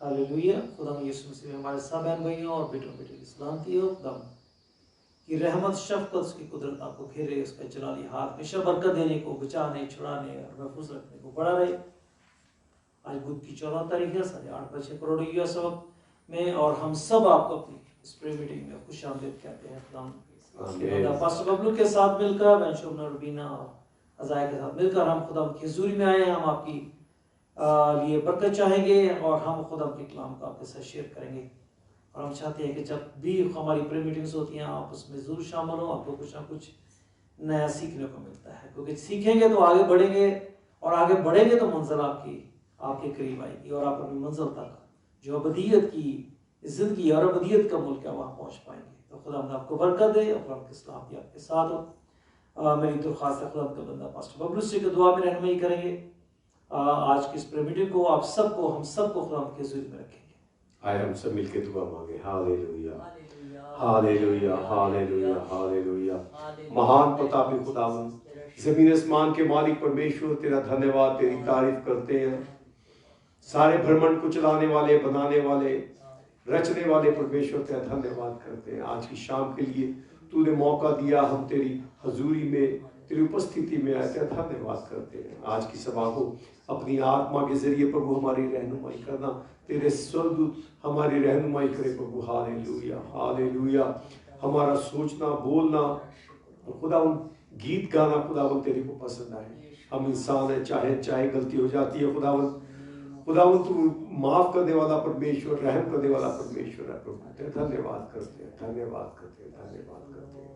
Hallelujah. खुदा यीशु मसीह में हमारे सब बहन भाइयों और बेटों बेटियों की सलामती हो। खुदा की रहमत शफ़क़त उसकी कुदरत आपको घेरे, उसका जलाली हाथ हमेशा बरकत देने को, बचाने, छुड़ाने और महफूज रखने को बड़ा रहे। आज बुध की 14 तारीख है, 8:30 करोड़ यूएस वक्त में, और हम सब आपको अपनी इस प्रे मीटिंग में खुश आमदीद कहते हैं। खुदा पास्टर बबलू के साथ मिलकर, बहन शोभना, रुबीना और अज़ाया के साथ मिलकर हम खुदा की हुजूरी में आए हैं। हम आपकी लिए बरकत चाहेंगे और हम खुदा के कलाम को आपके साथ शेयर करेंगे। और हम चाहते हैं कि जब भी हमारी प्रे मीटिंग्स होती हैं आप उसमें ज़रूर शामिल हो। आपको कुछ ना कुछ नया सीखने को मिलता है, क्योंकि सीखेंगे तो आगे बढ़ेंगे, और आगे बढ़ेंगे तो मंजिल आपके करीब आएगी, और आप अपनी मंजिल तक जो अबदियत की ज़िंदगी और अबदियत का मुल्क है वहाँ पहुँच पाएंगे। तो खुदा आपको बरकत दे और आपके सलामती आपके साथ हो। मेरी दरख्वास्त है, खुदा का बंदा पास्टर बबलू से दुआ में रहनुमाई करेंगे। आज की इस प्रे मीटिंग को हम सबको खुदा के हुजूर में रखेंगे। आए हम सब मिलके दुआ मांगे। Hallelujah, hallelujah, hallelujah, hallelujah. महान प्रतापी खुदावन, जमीन आसमान के मालिक परमेश्वर, तेरा धन्यवाद, तेरी तारीफ करते हैं। सारे ब्रह्मांड को चलाने वाले, बनाने वाले, रचने वाले परमेश्वर, तेरा धन्यवाद करते हैं। आज की शाम के लिए तूने मौका दिया, हम तेरी हजूरी में, तेरी उपस्थिति में आए, तेरा धन्यवाद करते हैं। आज की सभा को अपनी आत्मा के जरिए प्रभु हमारी रहनुमाई करना, तेरे स्वर्गदूत हमारी रहनुमाई करे प्रभु। Hallelujah, hallelujah. हमारा सोचना, बोलना, खुदा उन गीत गाना, खुदावन तेरे को पसंद आए। हम इंसान है, चाहे गलती हो जाती है खुदावन तू माफ करने वाला परमेश्वर, रहम करने वाला परमेश्वर है प्रभु। तेरा धन्यवाद करते हैं, धन्यवाद करते हैं, धन्यवाद करते हैं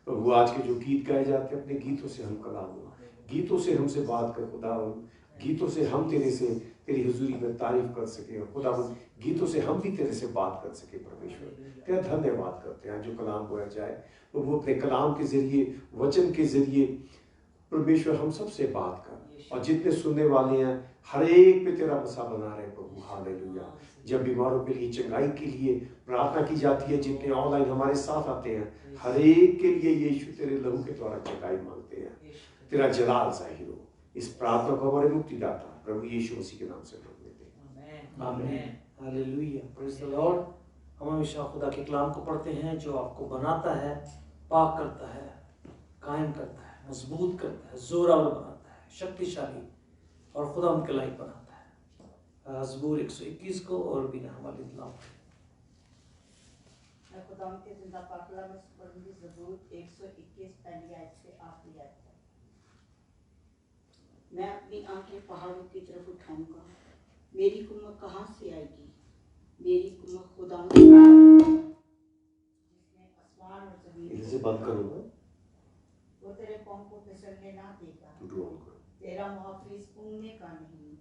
प्रभु। आज के जो गीत गाए जाते हैं, अपने गीतों से हम कलाम हो, गीतों से हमसे बात कर खुदावन, गीतों से हम तेरी हुजूरी में तारीफ कर सके, और खुदावन गीतों से हम भी तेरे से बात कर सके परमेश्वर। तेरा धन्यवाद करते हैं। जो कलाम बोया जाए वो अपने कलाम के जरिए, वचन के जरिए परमेश्वर हम सबसे बात कर, और जितने सुनने वाले हैं हर एक पे तेरा बसा बना रहे प्रभु। हालेलुया। जब बीमारों के लिए, चंगाई के लिए प्रार्थना की जाती है, जितने ऑनलाइन हमारे साथ आते हैं, हर एक के लिए यीशु तेरे लहू के द्वारा चंगाई मांगते हैं। तेरा जलाल जाहिर हो। इस प्रार्थना को हमारे मुक्तिदाता प्रभु यीशु मसीह के नाम से मांगते हैं, आमीन। Hallelujah, praise the Lord. हम हमेशा खुदा के कलाम को पढ़ते हैं जो आपको बनाता है, पाक करता है, कायम करता है, मजबूत करता है, जोरावर बनाता है, शक्तिशाली और खुदा उनके लायक बनाता है। ज़बूर 121 को और बिना हमारे इल्लाम खुदा के जिंदा पाक कलाम में पढ़ूंगी। ज़बूर 121 पहली आयत से आखिरी आयत तक। मैं अपनी आंखें पहाड़ों की तरफ उठाऊंगा, मेरी कुम्मत कहाँ से आएगी? मेरी कुम्मत खुदा जिसने आसमान और जमीन इसे बंद करूंगा। वो तेरे पाँव को फिसलने ना देगा, तेरा मुहाफिज ऊँघने का नहीं,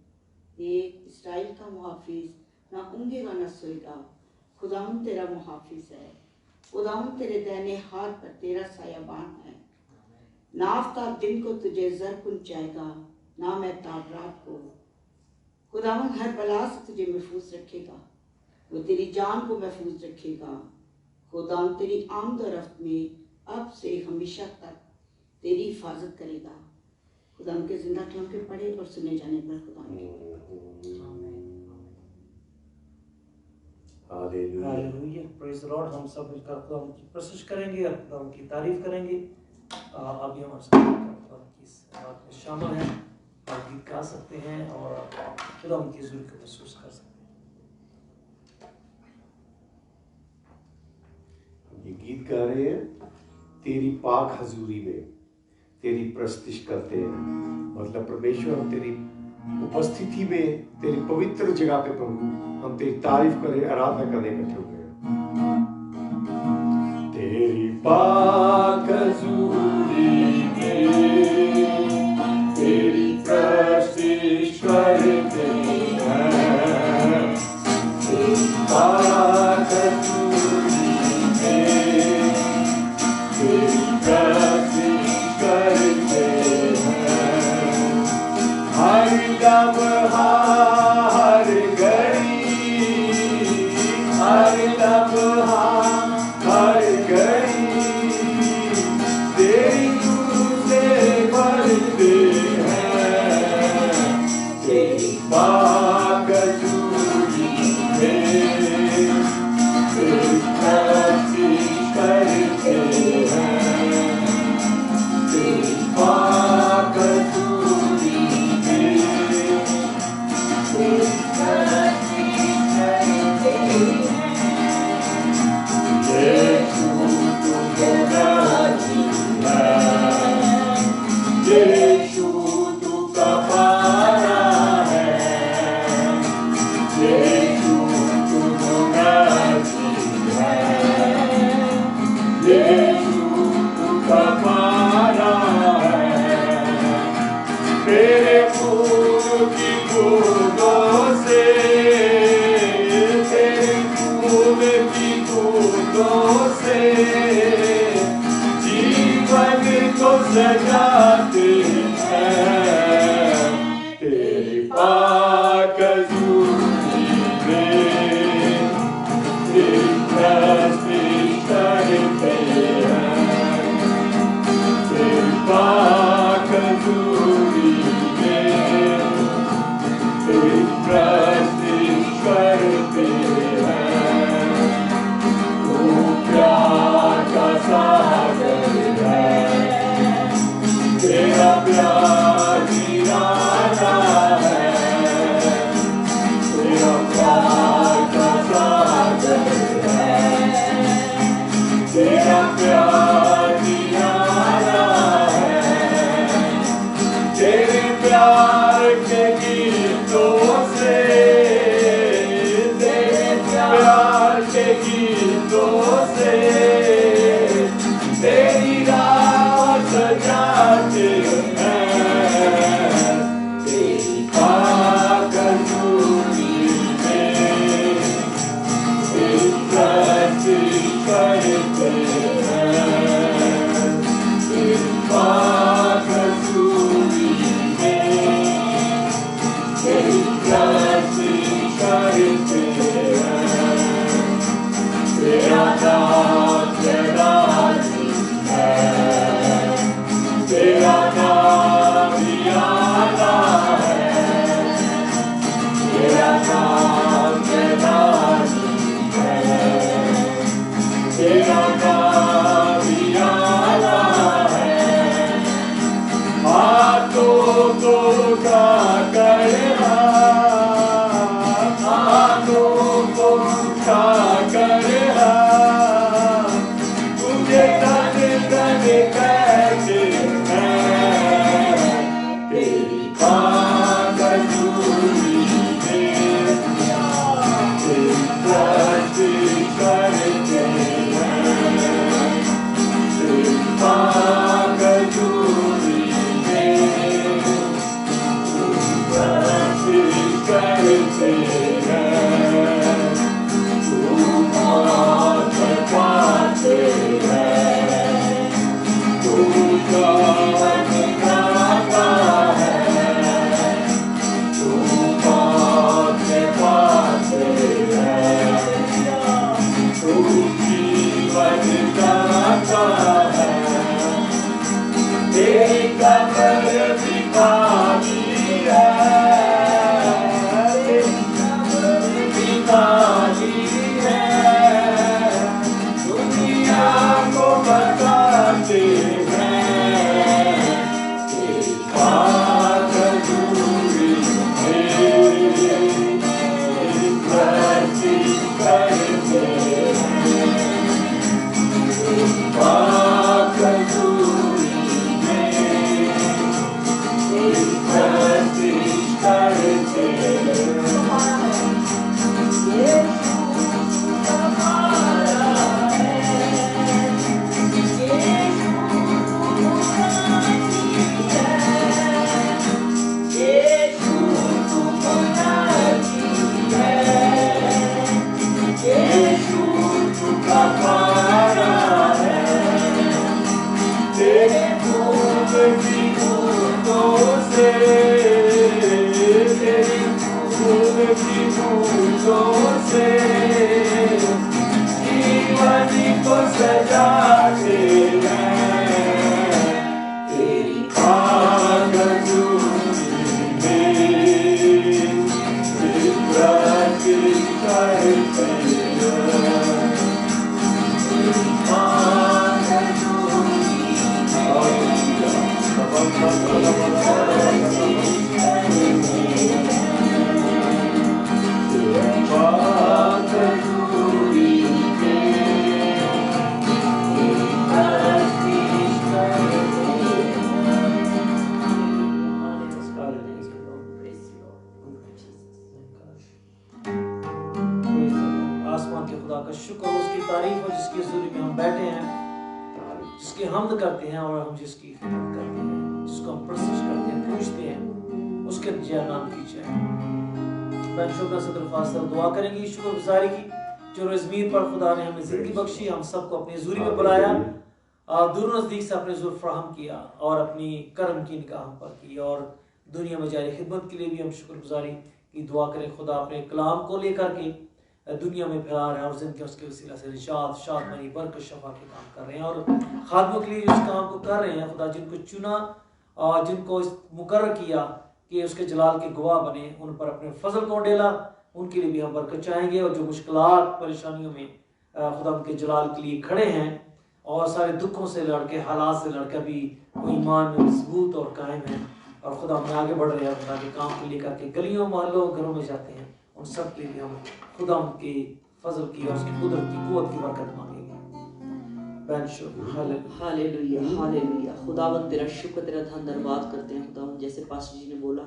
एक इस्राएल का मुहाफिज ना ऊँघेगा ना सोएगा। खुदावन तेरा मुहाफिज है, खुदावन तेरे दाहिने हाथ पर तेरा सायाबान है। ना आफ़ताब दिन को तुझे जर पहुंचाएगा, ना महताब रात को। खुदावन हर बला से तुझे महफूज रखेगा, वो तेरी जान को महफूज रखेगा। खुदावन तेरी आमद और रफ्त में अब से हमेशा तक तेरी हिफाजत करेगा। खुदा के जिंदा कलाम के पढ़े और सुने जाने पर खुदा हालेलुया, प्रेज़ द लॉर्ड। हम सब मिलकर खुदा की प्रशंसा करेंगे और खुदा की तारीफ करेंगे। अभी हम सब खुदा की इस बात में शामिल हैं, आप गीत गा सकते हैं और खुदा उनकी हुजूर को महसूस कर सकते हैं। ये गीत गा रहे हैं, तेरी पाक हजूरी में तेरी प्रस्तुति करते हैं। मतलब परमेश्वर, हम तेरी उपस्थिति में, तेरी पवित्र जगह पे प्रभु हम तेरी तारीफ करें, आराधना करने बैठे हुए हैं। तेरी पाक हजूरी में तेरी प्रस्तुति करते हैं। तेरी पाक हजूरी में तेरी प्रस्तुति करते हैं। हर दम हर घड़ी, हर दम हर घड़ी खुदा का शुक्र हो, उसकी तारीफ हो जिसकी हज़ूरी में हम बैठे हैं, जिसकी हमद करते हैं और हम जिसकी खिदमत करते हैं, जिसको हम प्रशंसा करते हैं, पूछते हैं, उसके जय नाम की जय। मैं शुक्र से दरख्वास्त दुआ करेंगी शुक्रगुजारी की, जो रोज़मीर पर खुदा ने हमें जिंदगी बख्शी, हम सबको अपनी हज़ूरी में बुलाया, दूर नज़दीक से अपने ज़ुल्फ़ फराहम किया और अपनी करम की निगाह हम पर की, और दुनिया में जारी खिदमत के लिए भी हम शुक्रगुजारी की दुआ करें। खुदा अपने कलाम को लेकर के दुनिया में फैला रहे हैं और जिनके उसके वसीला से निशात शादमनी बरकत शफा के काम कर रहे हैं, और खादमों के लिए जो इस काम को कर रहे हैं, खुदा जिनको चुना और जिनको मुकर्रर किया कि उसके जलाल के गवाह बने, उन पर अपने फजल को डेला, उनके लिए भी हम बरकत चाहेंगे। और जो मुश्किलात परेशानियों में खुदा उनके जलाल के लिए खड़े हैं और सारे दुखों से लड़के हालात से लड़कर भी वो ईमान में मजबूत और कायम है और खुदा में आगे बढ़ रहे हैं, खुदा के काम को लेकर के गलियों मोहल्लों घरों में जाते हैं, उन सब के लिए हम खुदा उनके फजल की और उसकी कुदरत की कुव्वत की बरकत मांगेंगे। Hallelujah hallelujah. खुदावंद तेरा शुक्र, तेरा धन्यवाद करते हैं खुदावंद। जैसे पास्टर जी ने बोला,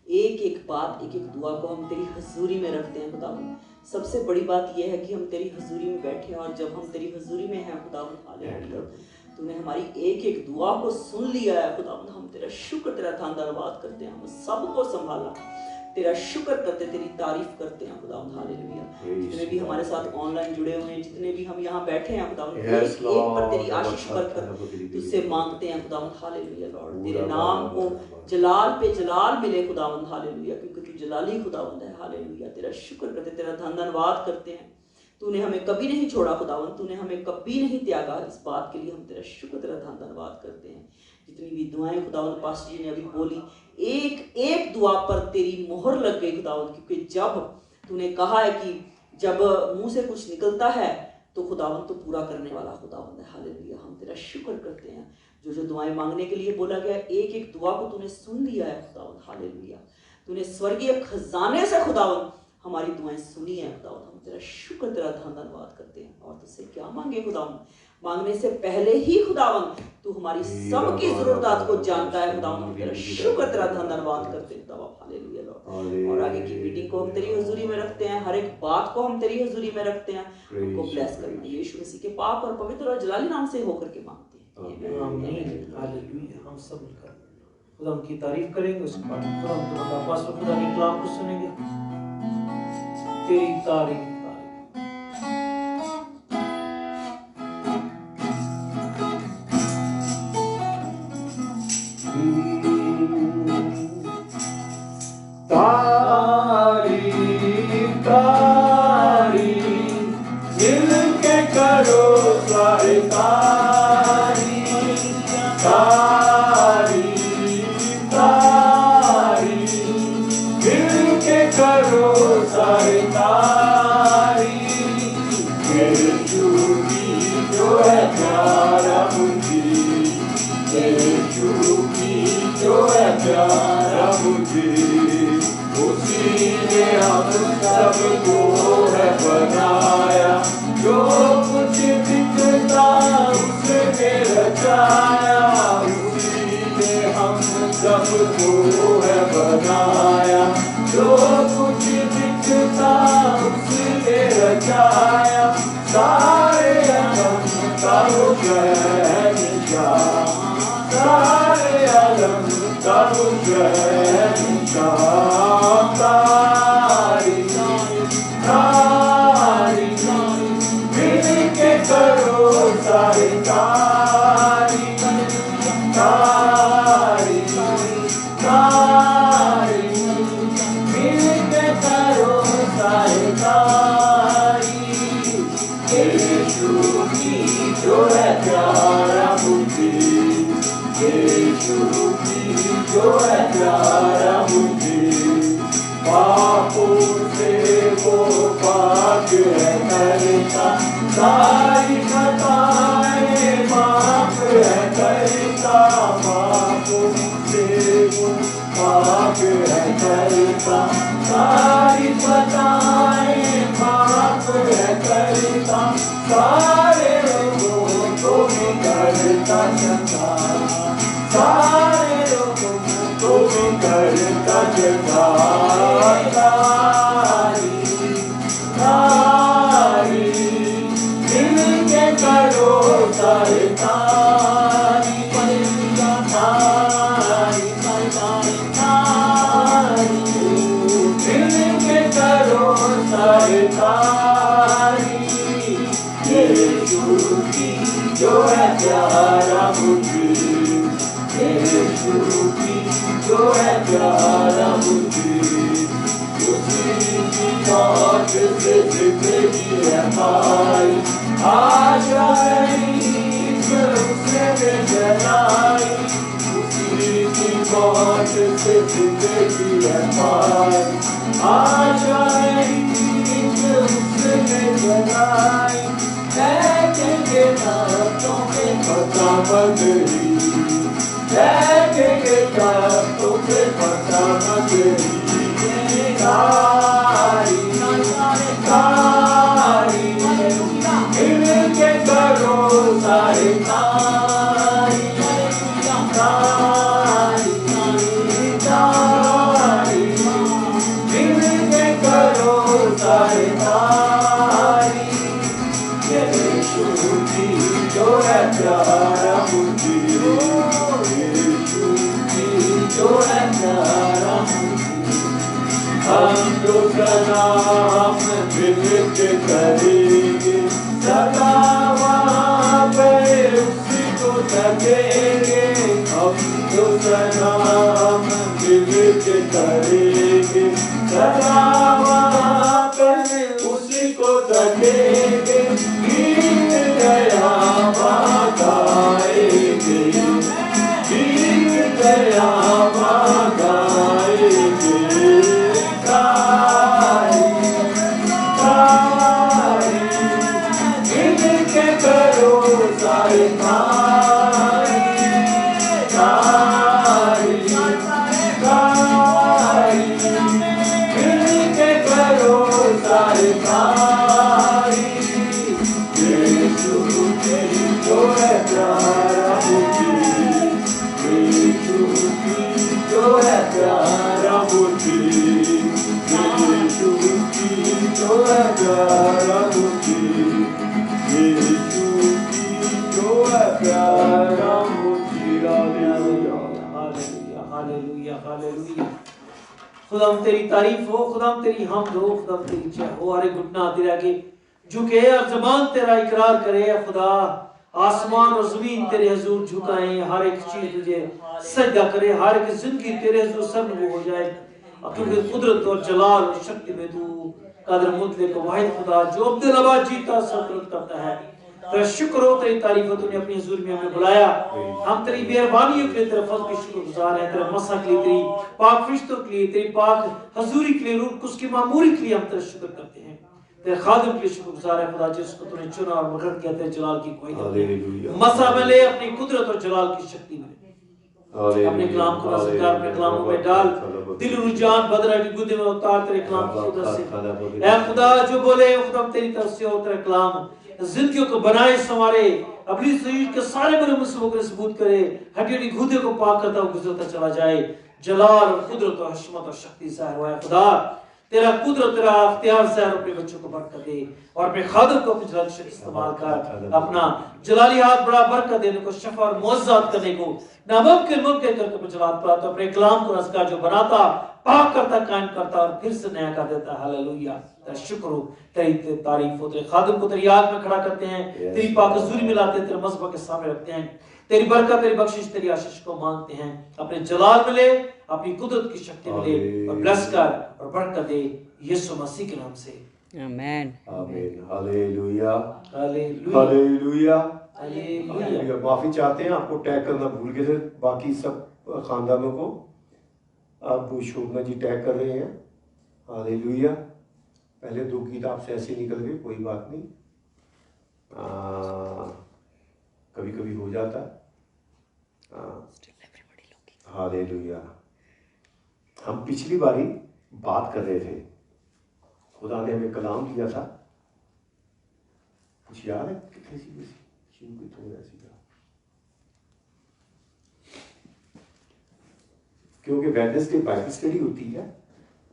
एक एक बात, एक एक दुआ को हम तेरी हजूरी में रखते हैं खुदावंद। सबसे बड़ी बात यह है कि हम तेरी हजूरी में बैठे हैं, और जब हम तेरी हजूरी में हैं खुदावंद, हालेलुया, तूने हमारी एक एक दुआ को सुन लिया है खुदावंद। हम तेरा शुक्र, तेरा धन्यवाद करते हैं। हम सबको संभाला, तेरा शुक्र करते, तेरी तारीफ करते हैं खुदावंद, हालेलुया। जितने भी हमारे साथ ऑनलाइन जुड़े हुए हैं, जितने भी हम यहाँ बैठे हैं खुदावंद, एक एक पर तेरी आशीष बरकत तुझसे मांगते हैं खुदावंद, हालेलुया लॉर्ड। तेरे नाम को जलाल पे जलाल मिले खुदावंद, हालेलुया, क्योंकि तू जलाली खुदावंद है, हालेलुया। तेरा शुक्र करते, तेरा धन्यवाद करते हैं। तूने हमें कभी नहीं छोड़ा खुदावंद, तूने हमें कभी नहीं त्यागा। इस बात के लिए हम तेरा शुक्र, तेरा धन्यवाद करते हैं। जितनी भी दुआएं खुदावंद पास्टर जी ने अभी बोली, एक एक दुआ पर तेरी मोहर लग गई खुदावंद, क्योंकि जब तूने कहा है कि जब मुंह से कुछ निकलता है तो खुदावंद तो पूरा करने वाला खुदावंद है, हालेलुया। हम तेरा शुक्र करते हैं, जो जो दुआएं मांगने के लिए बोला गया, एक एक दुआ को तूने सुन लिया है खुदावंद, हालेलुया। तूने स्वर्गीय खजाने से खुदावंद हमारी दुआएं सुनी है खुदावंद। हम तेरा शुक्र, तेरा धन्यवाद करते हैं। और तुझसे क्या मांगे खुदावंद, मांगने से पहले ही खुदावंद तू हमारी सबकी जरूरत को जानता है खुदावंद। हम तेरा शुक्र, तेरा धन्यवाद करते हैं खुदावंद, हालेलुया लॉर्ड। और आगे की मीटिंग को हम तेरी हुजूरी में रखते हैं, हर एक बात को हम तेरी हुजूरी में रखते हैं। उनको ब्लेस करना यीशु मसीह के पाक और पवित्र और जलाली नाम से होकर के मांगते हैं, आमीन, हालेलुया। हम सब मिलकर खुदा की तारीफ करेंगे, उसके बाद खुदा के पास खुदा के कलाम को सुनेंगे। तेरी तारीफ Hari तारी, यीशु की जो है प्यारा मुझे, यीशु की जो है प्यारा मुझे, उसी की मौत से जिंदगी है पाई, आज उसने जलाई, उसी की मौत से जिंदगी है पाई, आज उसने जलाई, देखेंगे रातों के पता बदली, देखेंगे रातों के पता बदली, तारी तारी इनके करो सारे तारी तारी तारी इनके करो सारे तारी, यीशु की जो है प्यारा मुझे, यीशु की जो है प्यारा मुझे, हम तो सलाम मिलके करेंगे, सदा वहाँ पे उसी को तकेंगे, हम तो सलाम मिलके करेंगे, सदा वहाँ पे उसी को तकेंगे, गीत गया वहाँ गाएंगे, गीत गया वहाँ गाएंगे, सारे तारी तारी तारी इनके करो सारे तारी, यीशु की जो है प्यारा मुझे, यीशु की जो है प्यारा मुझे, यीशु की जो है प्यारा मुझे, यीशु जो है प्यारा मुझे। Hallelujah hallelujah hallelujah. खुदाम तेरी तारीफ हो, खुदाम तेरी हमद हो, खुदाम तेरी जय हो। हर एक घुटना तेरे आगे झुके और ज़बान तेरा इकरार करे, खुदा आसमान और ज़मीन तेरे हुजूर झुकाएं, हर एक चीज तुझे सजदा करे, हर एक जिंदगी तेरे हुजूर सर्वगुण हो जाए, क्योंकि कुदरत और जलाल और शक्ति में तू कदर मुतलक वाहिद खुदा जो अब्दुल जीता सल्तनत करता है। तेरा शुक्र हो, तेरी तारीफ हो, तूने अपनी हुजूर में हमें बुलाया, हम तेरी मेहरबानी के लिए तेरे फज़ल के शुक्रगुज़ार हैं, तेरे मसा के लिए, तेरी पाक फरिश्तों के लिए, तेरी पाक हजूरी के लिए, रूह कुछ की मामूरी के लिए हम तेरा शुक्र करते हैं। तेरे खादिम के लिए शुक्रगुज़ार है खुदा जिसको तूने चुना और मुकर्रर किया, तेरे जलाल की कोई मसा में ले, अपनी कुदरत और जलाल की शक्ति में अपने कलाम को सरकार अपने कलामों में डाल, दिल रुझान बदरा की गुदे में उतार तेरे कलाम की खुदा से। ऐ खुदा जो बोले खुदा तेरी तरफ से हो, तेरा कलाम जिंदगियों को बनाए संवारे, अपनी शरीर के सारे बुरे मुसीबतों को सबूत करे, हड्डी घुदे को पाक करता हुआ गुजरता चला जाए, जलाल और कुदरत और हशमत और शक्ति ज़ाहिर हुआ है। खुदा तेरा कुदरत तेरा अख्तियार से अपने बच्चों को बरकत दे और अपने खादम को अपनी जलाल से इस्तेमाल कर, अपना जलाली हाथ बड़ा बरकत देने को, शफा और मुअज़्ज़त करने को, नामुमकिन मुमकिन करके अपने जलाल पर आता, अपने कलाम को रज़गार जो बनाता, पाक करता, कायम करता और फिर से नया कर देता। हालेलुया। तेरा शुक्र हो, तेरी तारीफ हो, तेरे खादम को तेरी आग में खड़ा करते हैं, तेरी पाक हज़ूरी में लाते हैं, तेरे मज़हब के सामने रखते हैं, तेरी बरकत तेरी बख्शिश तेरी आशीष को मांगते हैं, अपने जलाल में ले, अपनी कुदरत की शक्ति में ले और ब्लेस कर और बरकत दे, यीशु मसीह के नाम से आमीन आमीन। Hallelujah hallelujah hallelujah hallelujah. Hallelujah. माफी चाहते हैं, आपको टैग करना भूल गए थे बाकी सब खानदानों को, अब शोभना जी टैग कर रहे हैं। हालेलुया। पहले दो गीत आपसे ऐसे निकल गए, कोई बात नहीं, कभी कभी हो जाता है। हालेलुया। हम पिछली बारी बात कर रहे थे, खुदा ने हमें कलाम दिया था, कुछ याद है? कितनी सी थोड़ा ऐसी, क्योंकि वेडनेसडे बाइबल स्टडी होती है,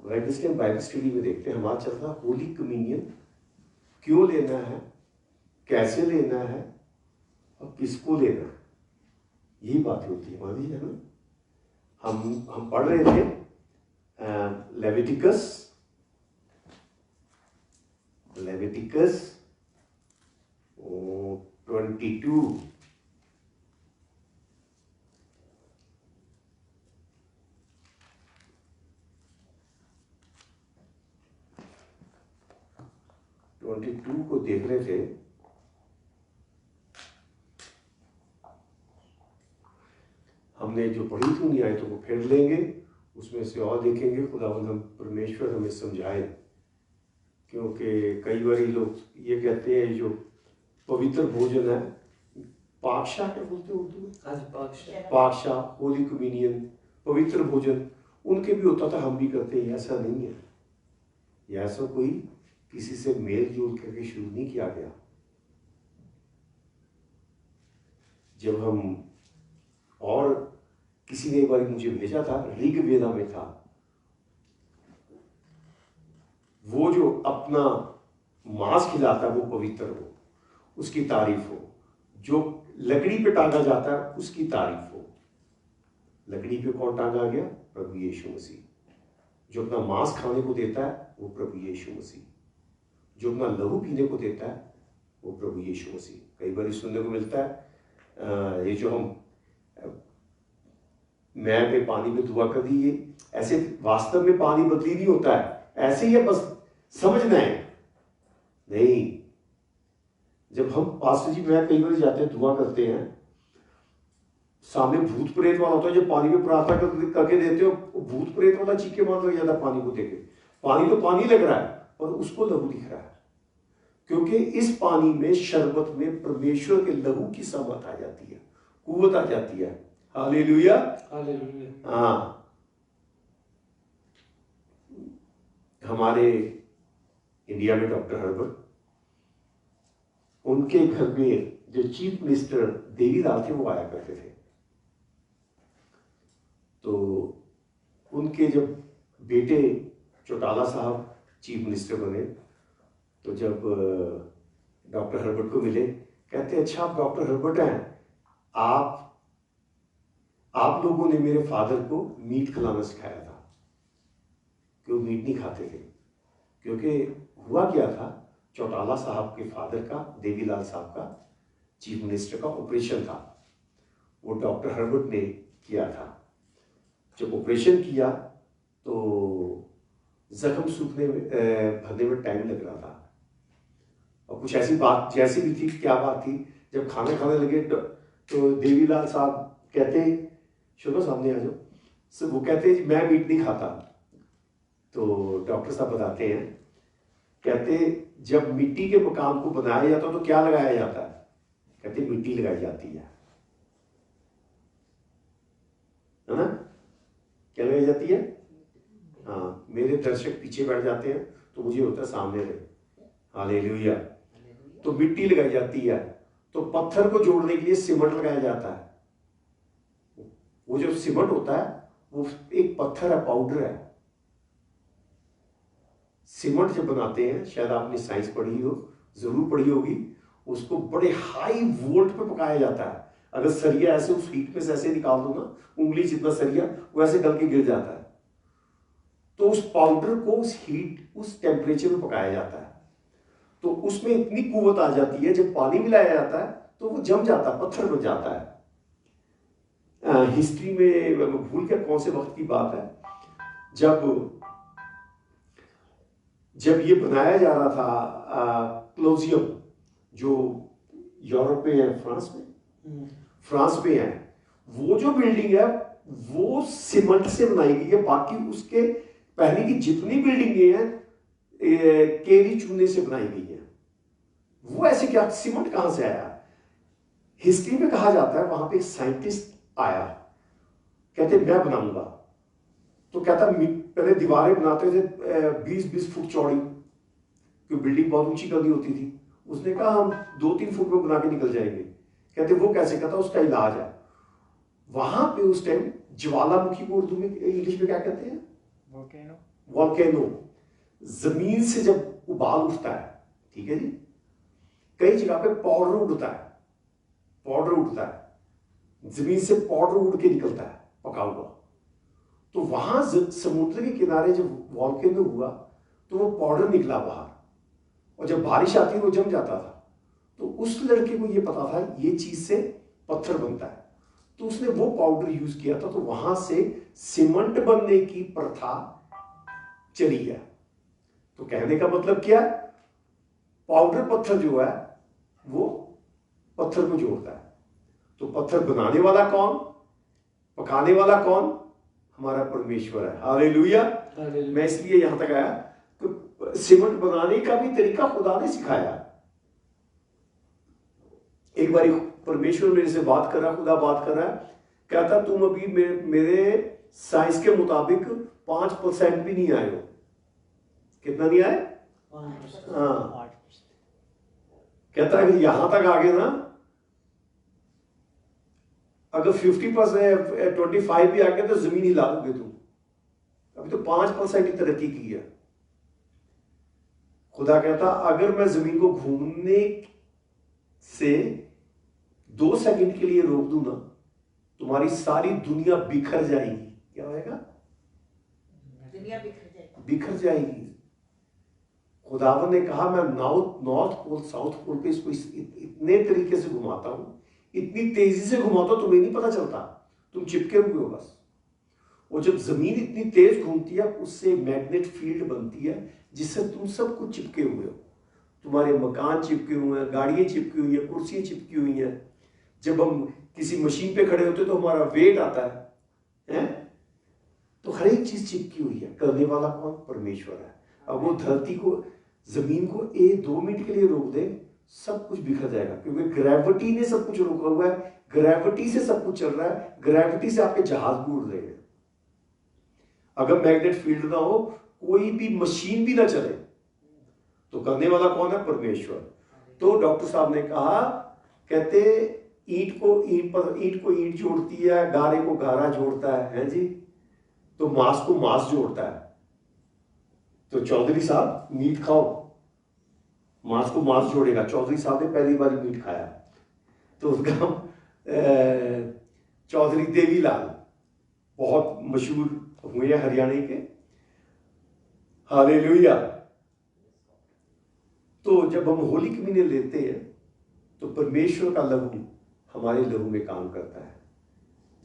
वेडनेसडे बाइबल स्टडी में देखते हैं हमारा चल रहा होली कम्युनियन, क्यों लेना है, कैसे लेना है और किसको लेना है, यही बात होती है हमारी, है ना। हम पढ़ रहे थे लेविटिकस लेविटिकस 22 22 को देख रहे थे। हमने जो पढ़ी थी उन्हीं आयतों को फिर लेंगे, उसमें से और देखेंगे। खुदावंद हम परमेश्वर हमें समझाए, क्योंकि कई बार लोग ये कहते हैं जो पवित्र भोजन है, पाकशाह क्या बोलते हैं उर्दू में? पाकशाह, होली कम्युनियन, पवित्र भोजन उनके भी होता था, हम भी करते हैं। ऐसा नहीं है, ये ऐसा कोई किसी से मेल जोल करके शुरू नहीं किया गया। जब हम, और किसी ने एक बार मुझे भेजा था, ऋग्वेदा में था, वो जो अपना मांस खिलाता है वो पवित्र हो, उसकी तारीफ हो। जो लकड़ी पे टांगा जाता है उसकी तारीफ हो। लकड़ी पे कौन टांगा गया? प्रभु यीशु मसीह। जो अपना मांस खाने को देता है वो प्रभु यीशु मसीह। जो अपना लहू पीने को देता है वो प्रभु यीशु मसीह। कई बार सुनने को मिलता है ये जो हम मैं पे पानी में दुआ कर दी, ये ऐसे वास्तव में पानी बदली नहीं होता है, ऐसे ही है, बस समझना है। नहीं, जब हम पास्टर जी मैं कई बार जाते हैं दुआ करते हैं, सामने भूत प्रेत वाला होता है, जब पानी में प्रार्थना करके देते हो, भूत प्रेत वाला चीखे मार लग जाता है पानी को देखे। पानी तो पानी लग रहा है और उसको लहू दिख रहा है, क्योंकि इस पानी में, शरबत में परमेश्वर के लहू की समत आ जाती है, कुव्वत आ जाती है। Hallelujah, hallelujah. हाँ, हमारे इंडिया में डॉक्टर हर्बर्ट, उनके घर में जो चीफ मिनिस्टर देवीलाल थे वो आया करते थे। तो उनके जब बेटे चौटाला साहब चीफ मिनिस्टर बने, तो जब डॉक्टर हर्बर्ट को मिले, कहते अच्छा आप डॉक्टर हर्बर्ट हैं, आप लोगों ने मेरे फादर को मीट खिलाना सिखाया था, कि वो मीट नहीं खाते थे। क्योंकि हुआ क्या था, चौटाला साहब के फादर का, देवीलाल साहब का, चीफ मिनिस्टर का ऑपरेशन था, वो डॉक्टर हर्बर्ट ने किया था। जब ऑपरेशन किया तो जख्म सूखने में, भरने में टाइम लग रहा था, और कुछ ऐसी बात जैसी भी थी, क्या बात थी, जब खाना खाने लगे तो देवीलाल साहब कहते, चलो सामने आ जाओ, सो वो कहते मैं मीट नहीं खाता। तो डॉक्टर साहब बताते हैं, कहते जब मिट्टी के मकाम को बनाया जाता तो क्या लगाया जाता है? कहते मिट्टी लगाई जाती है ना? क्या लगाई जाती है? हाँ, मेरे दर्शक पीछे बैठ जाते हैं तो मुझे होता है सामने रहे। हालेलुया। तो मिट्टी लगाई जाती है, तो पत्थर को जोड़ने के लिए सीमेंट लगाया जाता है। वो जो सीमेंट होता है वो एक पत्थर है, पाउडर है। सीमेंट जब बनाते हैं, शायद आपने साइंस पढ़ी हो, जरूर पढ़ी होगी, उसको बड़े हाई वोल्ट पे पकाया जाता है। अगर सरिया ऐसे उस हीट में से ऐसे निकाल दो ना, उंगली जितना सरिया, वो ऐसे गल के गिर जाता है। तो उस पाउडर को उस हीट, उस टेम्परेचर में पकाया जाता है, तो उसमें इतनी कुव्वत आ जाती है, जब पानी मिलाया जाता है तो वो जम जाता है, पत्थर बन जाता है। हिस्ट्री में भूल गया कौन से वक्त की बात है, जब ये बनाया जा रहा था क्लोजियम, जो यूरोप में है, फ्रांस में है, वो जो बिल्डिंग है वो सीमेंट से बनाई गई है। बाकी उसके पहले की जितनी बिल्डिंगें हैं केरी चूने से बनाई गई है। वो ऐसे क्या, सीमेंट कहां से आया? हिस्ट्री में कहा जाता है वहां पे एक साइंटिस्ट आया, कहते मैं बनाऊंगा। तो कहता पहले दीवारें बनाते थे 20-20 फुट चौड़ी, क्योंकि बिल्डिंग बहुत ऊंची करनी होती थी। उसने कहा हम 2-3 फुट में बना के निकल जाएंगे। कहते वो कैसे? कहता उसका इलाज है। वहां पे उस टाइम ज्वालामुखी को उर्दू में, इंग्लिश में क्या कहते हैं? वॉल्केनो। जमीन से जब उबाल उठता है, ठीक है जी, कई जगह पे पाउडर उड़ता है, जमीन से पाउडर उड़ के निकलता है पका हुआ। तो वहां समुद्र के किनारे जब वॉल्केनो हुआ तो वो पाउडर निकला बाहर, और जब बारिश आती वो जम जाता था। तो उस लड़के को ये पता था ये चीज से पत्थर बनता है, तो उसने वो पाउडर यूज किया था, तो वहां से सीमेंट बनने की प्रथा चली गया। तो कहने का मतलब क्या है, पाउडर पत्थर जो है वो पत्थर को जोड़ता है। तो पत्थर बनाने वाला कौन, पकाने वाला कौन, हमारा परमेश्वर है। हालेलुया। मैं इसलिए यहां तक आया कि सीमेंट बनाने का भी तरीका खुदा ने सिखाया। एक बार परमेश्वर मेरे से बात कर रहा, खुदा बात कर रहा है, कहता तुम अभी मेरे साइंस के मुताबिक 5% भी नहीं आए हो। कितना नहीं आए? 5%। हाँ, कहता है कि यहां तक आगे ना, अगर 50% 25 भी आ गया तो जमीन हिला दोगे तुम। अभी तो 5% की तरक्की की है। खुदा कहता अगर मैं जमीन को घूमने से 2 सेकंड के लिए रोक दूं ना, तुम्हारी सारी दुनिया बिखर जाएगी। क्या होएगा? दुनिया बिखर जाएगी, बिखर जाएगी। खुदावन ने कहा मैं नॉर्थ पोल साउथ पोल पे इसको इतने तरीके से घुमाता हूं, इतनी तेजी से घुमाता हूं, तुम्हें नहीं पता चलता, तुम चिपके हुए हो बस। और जब जमीन इतनी तेज घूमती है उससे मैग्नेट फील्ड बनती है जिससे तुम सब कुछ चिपके हुए हो। तुम्हारे मकान चिपके हुए हैं, गाड़ियां चिपकी हुई है, कुर्सियां चिपकी हुई हैं। जब हम किसी मशीन पे खड़े होते तो हमारा वेट आता है? तो हर एक चीज चिपकी हुई है। करने वाला कौन? परमेश्वर है। अब वो धरती को, जमीन को 2 मिनट के लिए रोक दे, सब कुछ बिखर जाएगा, क्योंकि ग्रेविटी ने सब कुछ रोका हुआ है। ग्रेविटी से सब कुछ चल रहा है, ग्रेविटी से आपके जहाज भी उड़ रहे हैं। अगर मैग्नेट फील्ड ना हो, कोई भी मशीन भी ना चले, तो करने वाला कौन है? परमेश्वर। तो डॉक्टर साहब ने कहा, कहते ईंट को ईंट जोड़ती है, गारे को गारा जोड़ता है जी, तो मांस को मांस जोड़ता है। तो चौधरी साहब मीट खाओ, मांस को मांस जोड़ेगा। चौधरी साहब ने पहली बार मीट खाया, तो उसका चौधरी देवीलाल बहुत मशहूर हुए हरियाणा के। हालेलुया। तो जब हम होली कम्युनियन लेते हैं तो परमेश्वर का लहू हमारे लहू में काम करता है।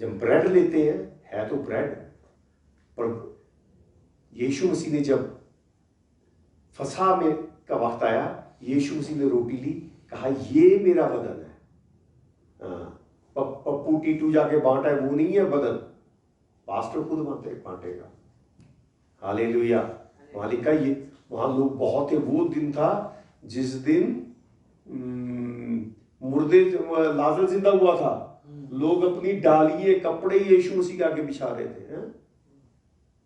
जब ब्रेड लेते हैं, है तो ब्रेड, पर यीशु मसीह ने जब फसह में का वक्त आया, यीशु मसीह ने रोटी ली, कहा ये मेरा बदन है। पप्पू टीटू जाके बांटा है, वो नहीं है बदन, पास्टर खुद बांटेगा। हालेलुया। मालिक का ये, वहां लोग बहुत है। वो दिन था जिस दिन मुर्दे लाजर जिंदा हुआ था, लोग अपनी डालिए कपड़े यीशु मसीह के आगे बिछा रहे थे।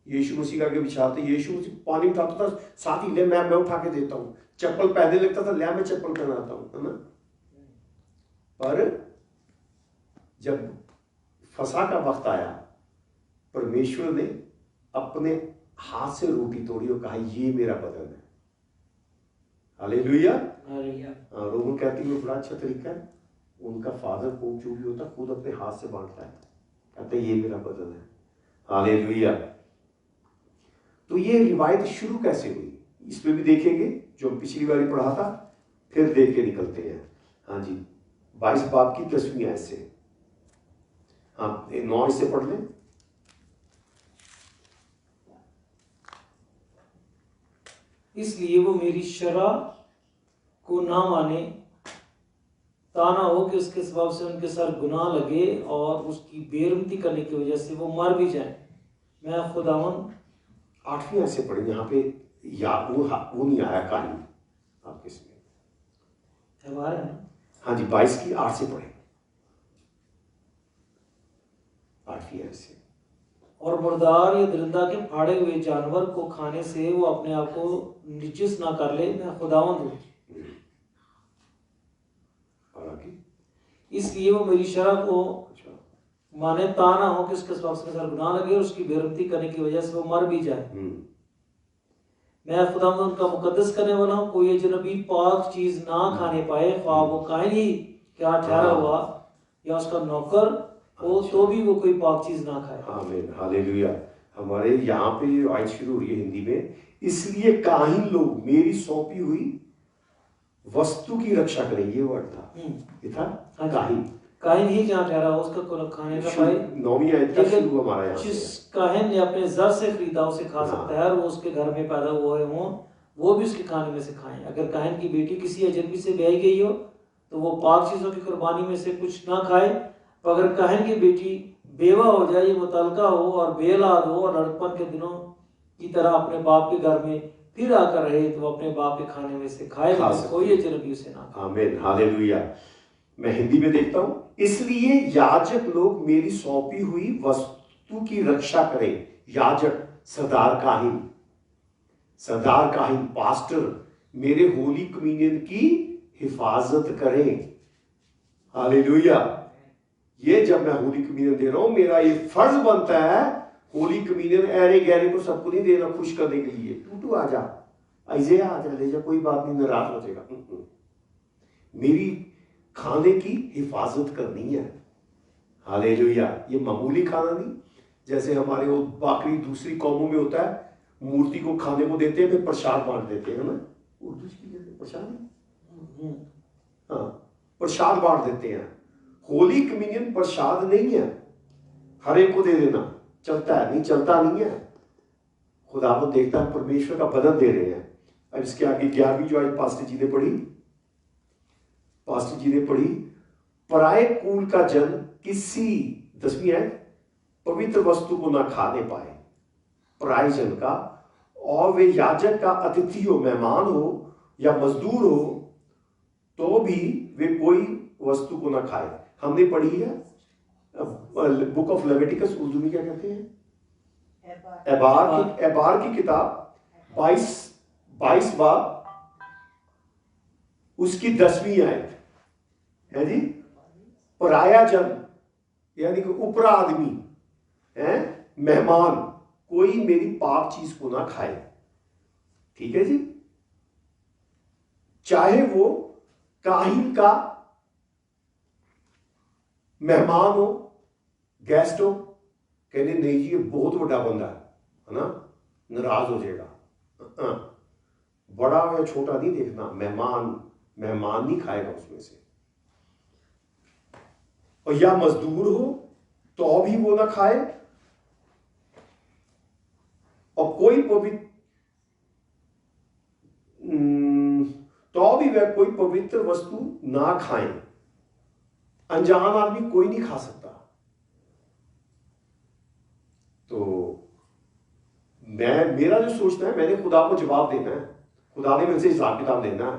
यीशु मसीह के आगे बिछाते, यीशु मसीह पानी उठाता था, साथ ही ले मैं उठा के देता हूँ। चप्पल पहनने लगता था, ले मैं चप्पल पहनाता हूँ, है ना। पर जब फसह का वक्त आया, परमेश्वर ने अपने हाथ से रोटी तोड़ी और कहा ये मेरा बदन है। हालेलुया। रोमन कहती है बड़ा अच्छा तरीका है, उनका फादर पोप जो भी होता खुद अपने हाथ से बांटता है, कहते ये मेरा बदन है। हालेलुया। तो ये रिवायत शुरू कैसे हुई, इसमें भी देखेंगे, जो पिछली बार पढ़ा था, फिर देख के निकलते हैं। हाँ जी, 22 बाब की 10वीं आयत से, हाँ 9 से पढ़ लें। इसलिए वो मेरी शरह को ना माने, ताना हो कि उसके सबब से उनके सर गुनाह लगे और उसकी बेरुमती करने की वजह से वो मर भी जाए। मैं खुदावन 8वीं आयत से पढ़े, यहाँ पे या वो नहीं आया काहिन आपके इसमें हमारा है। हाँ जी, 22 की 8 से पढ़े, 8वीं आयत से। और मुर्दार या दरिंदा के फाड़े हुए जानवर को खाने से वो अपने आप को निजिस ना कर ले, मैं खुदावंद हूँ। इसलिए वो मेरी शरह को माने, ताना हो कि उसके सबब से सर गुनाह लगे और उसकी बेरुमती करने की वजह से वो मर भी जाए। मैं खुदावंद उनका मुकद्दस करने वाला हूँ, कोई अजनबी पाक चीज ना खाने पाए, ख्वाह वो काहिन ही क्या ठहरा हुआ या उसका नौकर हो, तो भी वो कोई पाक चीज ना खाए। आमीन। हालेलुया। हमारे यहाँ पे आयत शुरू हो रही है हिंदी में, इसलिए काहिन लोग मेरी सौंपी हुई वस्तु की रक्षा करें, ये वर्ड था, ये था काहिन। काहिन ही जहाँ ठहरा हो उसका कोई खाने ना पाए। 9वीं आयत का शुरू हमारा यहाँ जिस से है। काहिन ने अपने जर से खरीदा उसे खा सकता है, और वो उसके घर में पैदा हुए हों वो भी उसके खाने में से खाएं। अगर काहिन की बेटी किसी अजनबी से ब्याही गई हो तो वो पाक चीज़ों की कुर्बानी में से कुछ ना खाए। अगर काहिन की बेटी बेवा हो जाए, ये मुतलका हो और बेऔलाद हो और लड़कपन के दिनों की तरह अपने बाप के घर में फिर आकर रहे, तो वो अपने बाप के खाने में से खाए, कोई अजनबी उसे ना खाए। आमीन, हालेलुया। मैं हिंदी में देखता हूं, इसलिए याजक लोग मेरी सौंपी हुई वस्तु की रक्षा करें। याजक, सरदार काहिन, पास्टर मेरे होली कम्युनियन की हिफाजत करें। हालेलुया। ये जब मैं होली कम्युनियन दे रहा हूं, मेरा ये फर्ज बनता है होली कम्युनियन ऐरे गहरे को सबको नहीं देना खुश करने के लिए। टूटू आ जा, ऐसे आ जा, ले जा, कोई बात नहीं, नाराज हो जाएगा। मेरी खाने की हिफाजत करनी है। हालेलुया। ये मामूली खाना नहीं, जैसे हमारे वो बाकी दूसरी कौमों में होता है, मूर्ति को खाने को देते हैं फिर प्रसाद बांट देते हैं ना, उर्दू की कहते हैं प्रसाद, हाँ प्रसाद बांट देते हैं। होली कम्युनियन प्रसाद नहीं है, हर एक को दे देना चलता है, नहीं चलता नहीं है। खुदा को देखता है, परमेश्वर का बदन दे रहे हैं। अब इसके आगे 11वीं जो आज पास्टर जी ने पढ़ी, पराये कुल का जन किसी 10वीं है पवित्र वस्तु को ना खाने पाए, पराये जन का, और वे याजक का अतिथि हो, मेहमान हो या मजदूर हो, तो भी वे कोई वस्तु को ना खाए। हमने पढ़ी है बुक ऑफ लेविटिकस, उर्दू में क्या कहते हैं, एबार की किताब 22 बाब उसकी 10वीं आयत है जी। पराया जन यानी कि ऊपरा आदमी है, मेहमान, कोई मेरी पाप चीज को ना खाए। ठीक है जी। चाहे वो काहिन का मेहमान हो, गेस्ट हो, कहने नहीं जी ये बहुत बड़ा बंदा है ना, नाराज हो जाएगा। बड़ा या छोटा नहीं देखना, मेहमान नहीं खाएगा उसमें से। और या मजदूर हो तो भी वो ना खाए, और कोई तो भी वह कोई पवित्र वस्तु ना खाए। अनजान आदमी कोई नहीं खा सकता। तो मेरा जो सोचना है, मैंने खुदा को जवाब देना है, खुदा ने मेरे से हिसाब किताब लेना है।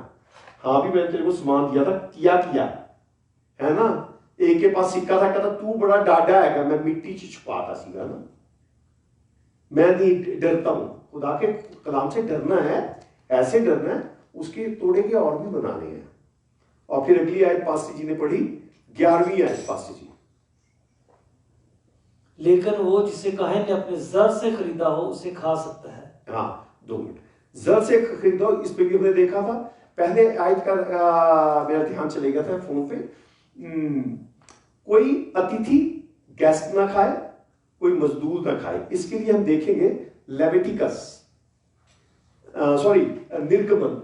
हाँ भी मैंने तेरे को सामान दिया था, किया है ना। एक के पास सिक्का था, कहता तू बड़ा डाडा है, मैं मिट्टी च छुपाता सीगा ना। मैं नहीं डरता हूं, खुदा के कलाम से डरना है, ऐसे डरना है, उसके तोड़े के और भी बनाने हैं। और फिर अगली आयत पास्टर जी ने पढ़ी, 11वीं आयत पास्टर जी। लेकिन वो जिसे काहिन ने अपने जर से खरीदा हो उसे खा सकता है। हाँ 2 मिनट, जर से खरीदा हो, इस पे भी हमने देखा था। पहले आयत का मेरा ध्यान चले गया था फोन पे। कोई अतिथि गेस्ट ना खाए, कोई मजदूर ना खाए। इसके लिए हम देखेंगे लेविटिकस निर्गमन,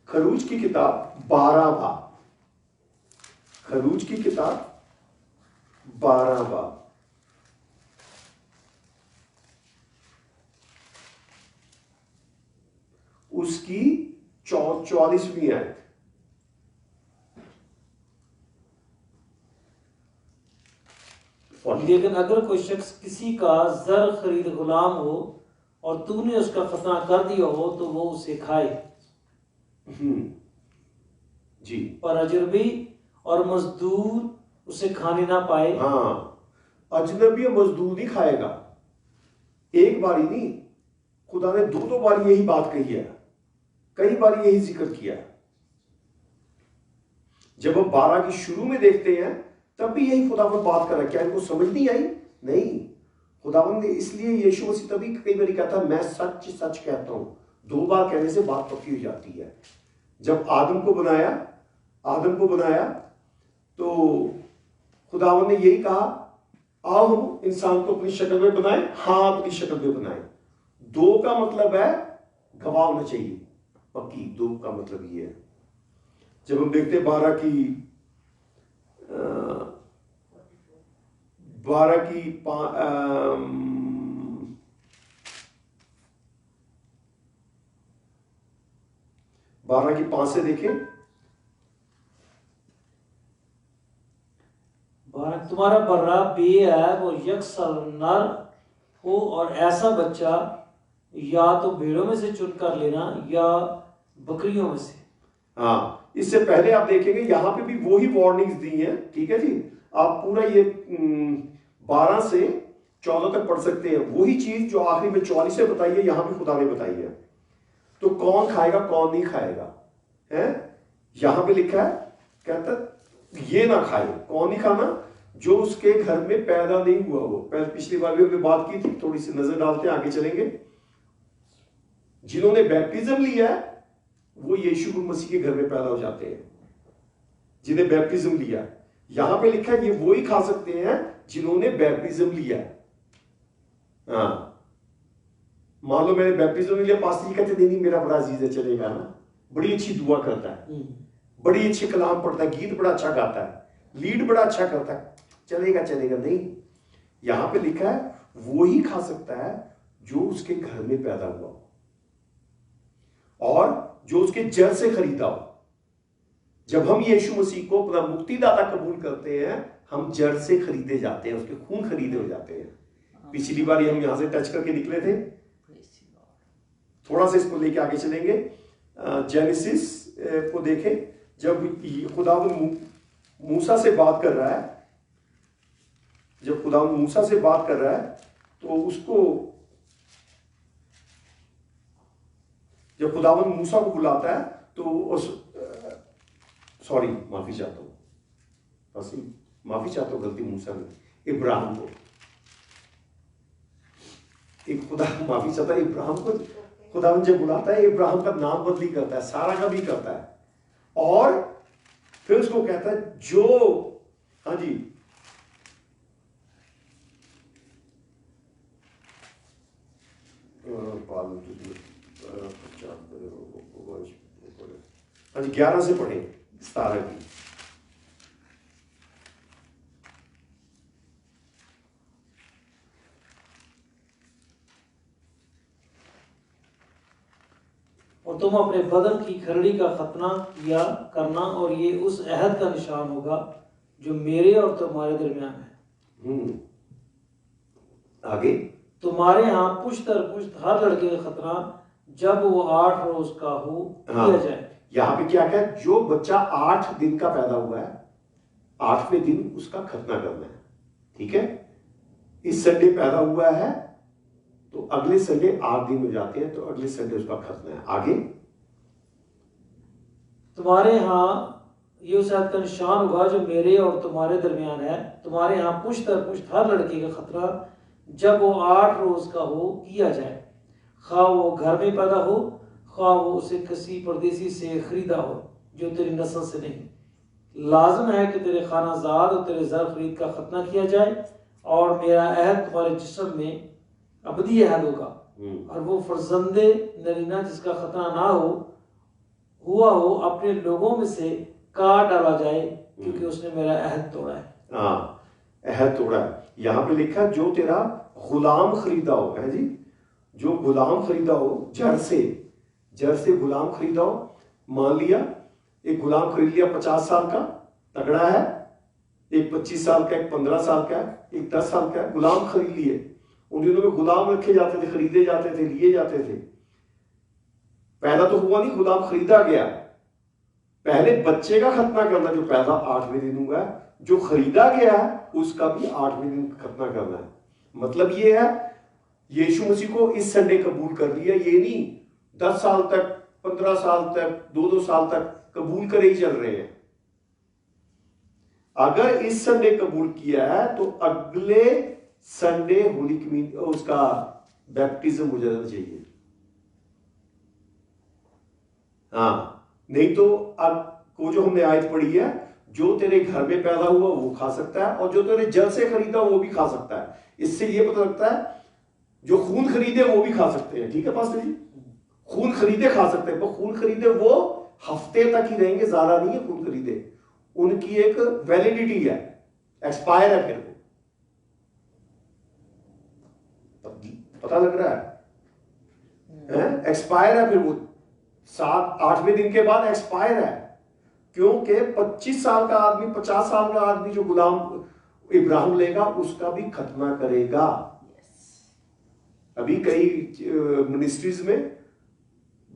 खरूज की किताब 12 बाब, खरूज की किताब 12 बाब, उसकी 44वीं आयत। लेकिन अगर कोई शख्स किसी का जर खरीद गुलाम हो और तूने उसका खतना कर दिया हो तो वो उसे खाए। जी। पर अजनबी और मजदूर उसे खाने ना पाए। हाँ, अजनबी और मजदूर नहीं खाएगा। एक बार ही नहीं, खुदा ने 2 बार यही बात कही है, कई बार यही जिक्र किया। जब हम 12 की शुरू में देखते हैं तब भी यही खुदावंद बात कर रहा है। क्या इनको समझ नहीं आई? नहीं, खुदावंद ने इसलिए यीशु मसीह तभी कई बार कहता है मैं सच सच कहता हूं। 2 बार कहने से बात पक्की हो जाती है। जब आदम को बनाया तो खुदावंद ने यही कहा आओ हम इंसान को अपनी शक्ल में बनाए। हाँ, अपनी शक्ल में बनाए। 2 का मतलब है गवाह होना चाहिए। पक्की, 2 का मतलब ये है। जब हम देखते हैं 12 की 5 से देखें। तुम्हारा बर्रा बेऐब और यकसल नर हो और ऐसा बच्चा या तो भेड़ों में से चुन कर लेना या बकरियों में से। हाँ, इससे पहले आप देखेंगे यहाँ पे भी वही वार्निंग्स दी हैं, ठीक है जी। आप पूरा ये 12 से 14 तक पढ़ सकते हैं। वही चीज जो आखिरी में 44 से बताई है, यहाँ भी खुदा ने बताई है। तो कौन खाएगा कौन नहीं खाएगा है, यहाँ पे लिखा है, कहता ये ना खाए। कौन नहीं खाना? जो उसके घर में पैदा नहीं हुआ हो। पहले पिछली बार भी हमने बात की थी, थोड़ी सी नजर डालते हैं, आगे चलेंगे। जिन्होंने बैप्टिज्म लिया है वो यीशु मसीह के घर में पैदा हो जाते हैं, जिन्हें बैप्टिज्म लिया। यहां पे लिखा है ये वो ही खा सकते हैं जिन्होंने बैप्टिज्म लिया। हाँ, मान लो मैंने बैप्टिज्म नहीं लिया, पास्टर जी कहते नहीं मेरा बड़ा अजीज है, चलेगा ना। बड़ी अच्छी दुआ करता है, बड़ी अच्छी कलाम पढ़ता है, गीत बड़ा अच्छा गाता है, लीड बड़ा अच्छा करता है, चलेगा चलेगा नहीं। यहां पे लिखा है वो ही खा सकता है जो उसके घर में पैदा हुआ और जो उसके जड़ से खरीदा हो। जब हम यीशु मसीह को अपना मुक्तिदाता कबूल करते हैं, हम जड़ से खरीदे जाते हैं, उसके खून खरीदे हो जाते हैं। पिछली बार हम यहां से टच करके निकले थे, थोड़ा सा इसको लेके आगे चलेंगे। जेनेसिस को देखें, जब खुदावंद मूसा से बात कर रहा है, जब खुदावंद मूसा से बात कर रहा है तो उसको, जब खुदावंद मूसा को बुलाता है तो उस सॉरी माफी चाहता हूं, माफी चाहता हूं, गलती मूसा ने, इब्राहिम को, एक खुदा माफी चाहता है, इब्राहिम को खुदावंद जब बुलाता है, इब्राहिम का नाम बदली करता है, सारा का भी करता है, और फिर उसको कहता है जो, हाँ जी, हाँ जी 11 से पढ़े 17 की। और तुम अपने बदन की खरड़ी का खतना किया करना, और ये उस अहद का निशान होगा जो मेरे और तुम्हारे दरमियान है। आगे, तुम्हारे यहाँ पुश्त दर पुश्त हर लड़के का खतना जब वो 8 रोज का हो किया जाए। यहाँ पे क्या है, जो बच्चा 8 दिन का पैदा हुआ है, 8वें दिन उसका खतना करना है, ठीक है। इस संडे पैदा हुआ है तो अगले संडे 8 दिन हो जाते हैं, तो अगले संडे उसका खतना है। आगे, तुम्हारे यहाँ ये उस अहद का निशान होगा जो मेरे और तुम्हारे दरमियान है। तुम्हारे यहाँ पुश्त दर पुश्त हर लड़के का खतना जब वो 8 रोज का हो किया जाए, खा वो घर में पैदा हो, खा वो उसे किसी परदेसी से खरीदा हो जो तेरी नस्ल से नहीं। लाजम है कि तेरे खानाजाद और तेरे ज़र खरीद का खतना किया जाए, और मेरा अहद तुम्हारे जिस्म में अबदी अहद होगा। और वो फर्जंदे नरीना जिसका खतना ना हुआ हो अपने लोगों में से काट डाला जाए, क्योंकि उसने मेरा अहद तोड़ा है। हाँ, अहद तोड़ा है। यहाँ पे लिखा जो तेरा गुलाम खरीदा हो, है जी, जो गुलाम खरीदा हो, जड़ से गुलाम खरीदा हो। मान लिया एक गुलाम खरीद लिया 50 साल का, तगड़ा है, एक 25 साल का, एक 15 साल का, एक 10 साल का, गुलाम खरीद लिए। उन दिनों में गुलाम रखे जाते थे, खरीदे जाते थे, लिए जाते थे। पैदा तो हुआ नहीं, गुलाम खरीदा गया। पहले बच्चे का खतना करना जो पैदा 8वें दिन हुआ है, जो खरीदा गया है उसका भी 8वें दिन खतना करना है। मतलब ये है, यीशु मसीह को इस संडे कबूल कर लिया, ये नहीं 10 साल तक, 15 साल तक, 2-2 साल तक कबूल करे ही चल रहे हैं। अगर इस संडे कबूल किया है तो अगले संडे होली कम्युनिटी उसका बैप्टिज्म हो जाना चाहिए। हाँ, नहीं तो अब को जो हमने आयत पढ़ी है, जो तेरे घर में पैदा हुआ वो खा सकता है, और जो तेरे जड़ से खरीदा वो भी खा सकता है। इससे ये पता लगता है जो खून खरीदे वो भी खा सकते हैं, ठीक है पास्टर जी। खून खरीदे खा सकते हैं, पर खून खरीदे वो हफ्ते तक ही रहेंगे, ज्यादा नहीं है खून खरीदे, उनकी एक वैलिडिटी है, एक्सपायर है फिर वो, पता लग रहा है एक्सपायर है फिर वो 7-8वें दिन के बाद एक्सपायर है, क्योंकि 25 साल का आदमी 50 साल का आदमी जो गुलाम इब्राहिम लेगा उसका भी खतना करेगा। अभी कई मिनिस्ट्रीज में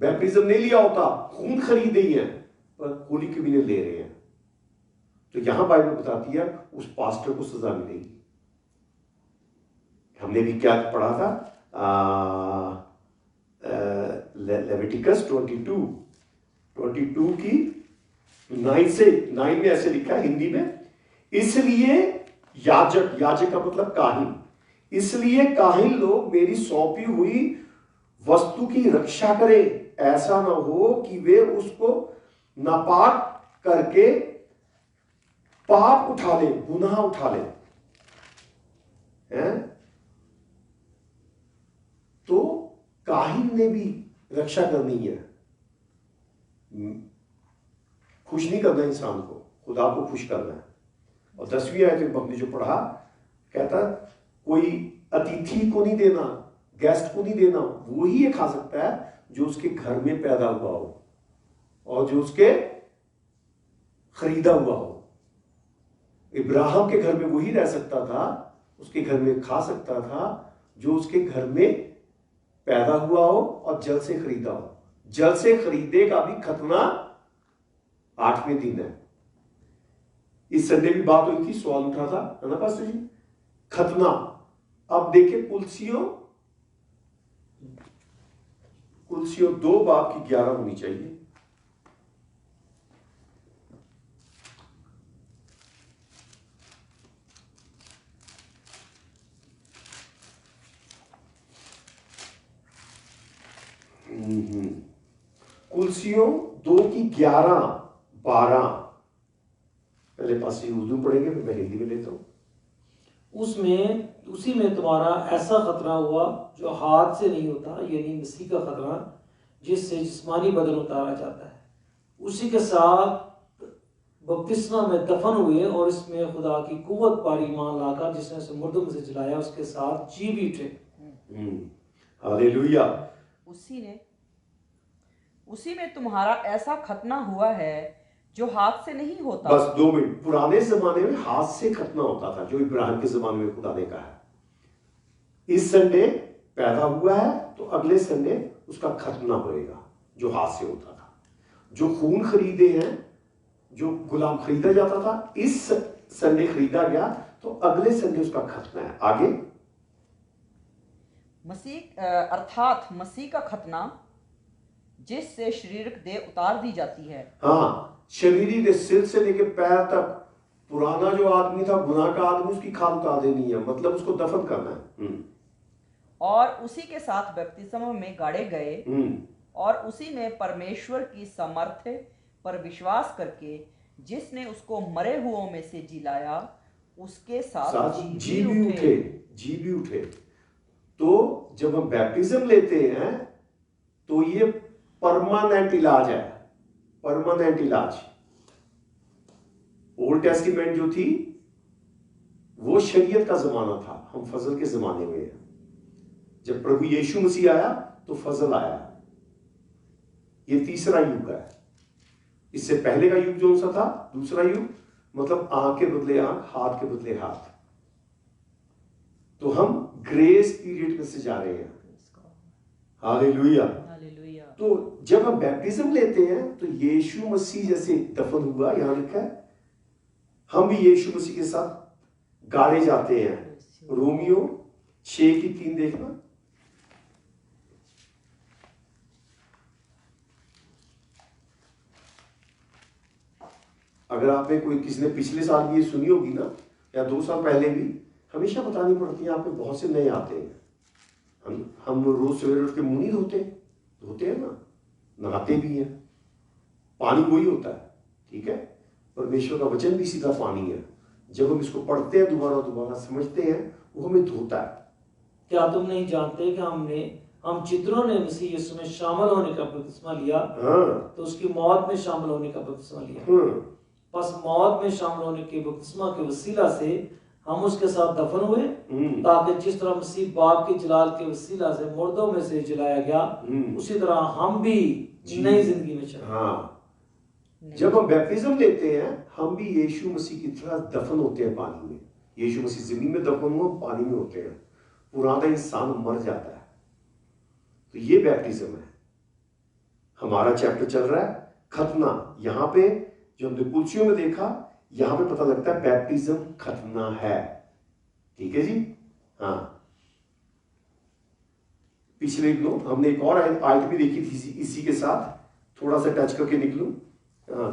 बैप्टिज्म नहीं लिया होता, खून खरीदे ही है, पर होली कम्युनियन ले रहे हैं, तो यहां बाइबल बताती है उस पास्टर को सजा मिलेगी। हमने भी क्या पढ़ा था, लेविटिकस 22 की 9 में ऐसे लिखा है हिंदी में, इसलिए याजक का मतलब काहिन, इसलिए काहिन लोग मेरी सौंपी हुई वस्तु की रक्षा करें, ऐसा ना हो कि वे उसको नापाक करके पाप उठा ले, गुनाह उठा ले, हैं? तो काहिन ने भी रक्षा करनी है, खुश नहीं करना इंसान को, खुदा को खुश करना है। और 10वीं आयत में हमने जो पढ़ा, कहता कोई अतिथि को नहीं देना, गेस्ट को नहीं देना, वो ही ये खा सकता है जो उसके घर में पैदा हुआ हो और जो उसके खरीदा हुआ हो। इब्राहिम के घर में वही रह सकता था, उसके घर में खा सकता था जो उसके घर में पैदा हुआ हो और जल से खरीदा हो। जल से खरीदे का भी खतना 8वें दिन है। इस संडे भी बात हुई थी, सवाल उठा था, है ना पास्टर जी, खतना। अब देखिए कुलसियों 2 बाब की 11 होनी चाहिए। कुलसियों 2 की 11-12, पहले पास उर्दू पढ़ेंगे फिर मैं हिंदी में लेता हूँ। उसी में तुम्हारा ऐसा खतरा हुआ जो हाथ से नहीं होता, यानी मसीह का खतरा, जिससे जिस्मानी बदन उतारा जाता है। उसी के साथ बपतिस्मा में दफन हुए और इसमें खुदा की कुव्वत पर ईमान लाकर जिसने उसे मुर्दों में से जलाया, उसके साथ जी भी उठे। हालेलुया। उसी में तुम्हारा ऐसा खतना हुआ है जो हाथ से नहीं होता। बस 2 मिनट। पुराने जमाने में हाथ से खतना होता था, जो इब्राहिम के जमाने में खुदा ने कहा है। इस संडे पैदा हुआ है तो अगले संडे उसका खतना होएगा, जो हाथ से होता था। जो खून खरीदे हैं, जो गुलाम खरीदा जाता था, इस संडे खरीदा गया तो अगले संडे उसका खतना है। आगे मसीह अर्थात मसीह का खतना, जिससे शारीरिक देह उतार दी जाती है। हाँ, शरीरी के सिर से लेके पैर तक पुराना जो आदमी था, गुनाह का आदमी, उसकी खाल उतार देनी है, मतलब उसको दफन करना है। और उसी के साथ बपतिस्मा में गाड़े गए और उसी में परमेश्वर की सामर्थ्य पर विश्वास करके जिसने उसको मरे हुओं में से जिलाया, उसके साथ जी भी उठे। तो जब हम बैप्टिज्म लेते हैं तो ये परमानेंट इलाज है, परमानेंट इलाज। ओल्ड टेस्टिमेंट जो थी वो शरीयत का जमाना था, हम फजल के जमाने में हैं। जब प्रभु यीशु मसीह आया तो फजल आया। ये तीसरा युग है। इससे पहले का युग जो सा था, दूसरा युग, मतलब आंख के बदले आंख, हाथ के बदले हाथ। तो हम ग्रेस पीरियड में से जा रहे हैं। हालेलुया। तो जब हम बैप्टिज्म लेते हैं तो यीशु मसीह जैसे दफन हुआ, यहां लिखा है, हम भी यीशु मसीह के साथ गाड़े जाते हैं। रोमियो 6:3 देखना। अगर आपने किसी ने पिछले साल भी ये सुनी होगी ना, या 2 साल पहले भी, हमेशा बतानी पड़ती है। आप में बहुत से नए आते हैं। हम रोज सवेरे उठ के मुंह नहीं धोते हैं ना, नहाते भी हैं। पानी वही होता है, ठीक है। परमेश्वर का वचन भी सीधा पानी है। जब हम इसको पढ़ते हैं, दोबारा समझते हैं, वो हमें धोता है। क्या तुम नहीं जानते कि हमने हम जितनों ने मसीह यीशु में शामिल होने का बपतिस्मा लिया, हाँ, तो उसकी मौत में शामिल होने का बपतिस्मा लिया। बस मौत में शामिल होने के बपतिस्मा के वसीला से हम उसके साथ दफन हुए, ताकि जिस तरह मसीह बाप के जलाल के वसीला से मुर्दों में से जलाया गया, उसी तरह हम भी नई जिंदगी में चले। हाँ, जब हम बैप्टिज्म लेते हैं हम भी यीशु मसीह की तरह दफन होते हैं पानी में। यीशु मसीह जमीन में दफन हुआ, पानी में होते हैं, पुराना इंसान मर जाता है। तो ये बैप्टिज्म है। हमारा चैप्टर चल रहा है खतना। यहाँ पे जो हमने कुलसियों में देखा, यहाँ पे पता लगता है बैप्टिज्म खतना है। ठीक है जी। हाँ, पिछले दिनों हमने एक और आयत भी देखी थी इसी के साथ, थोड़ा सा टच करके निकलूं। हाँ,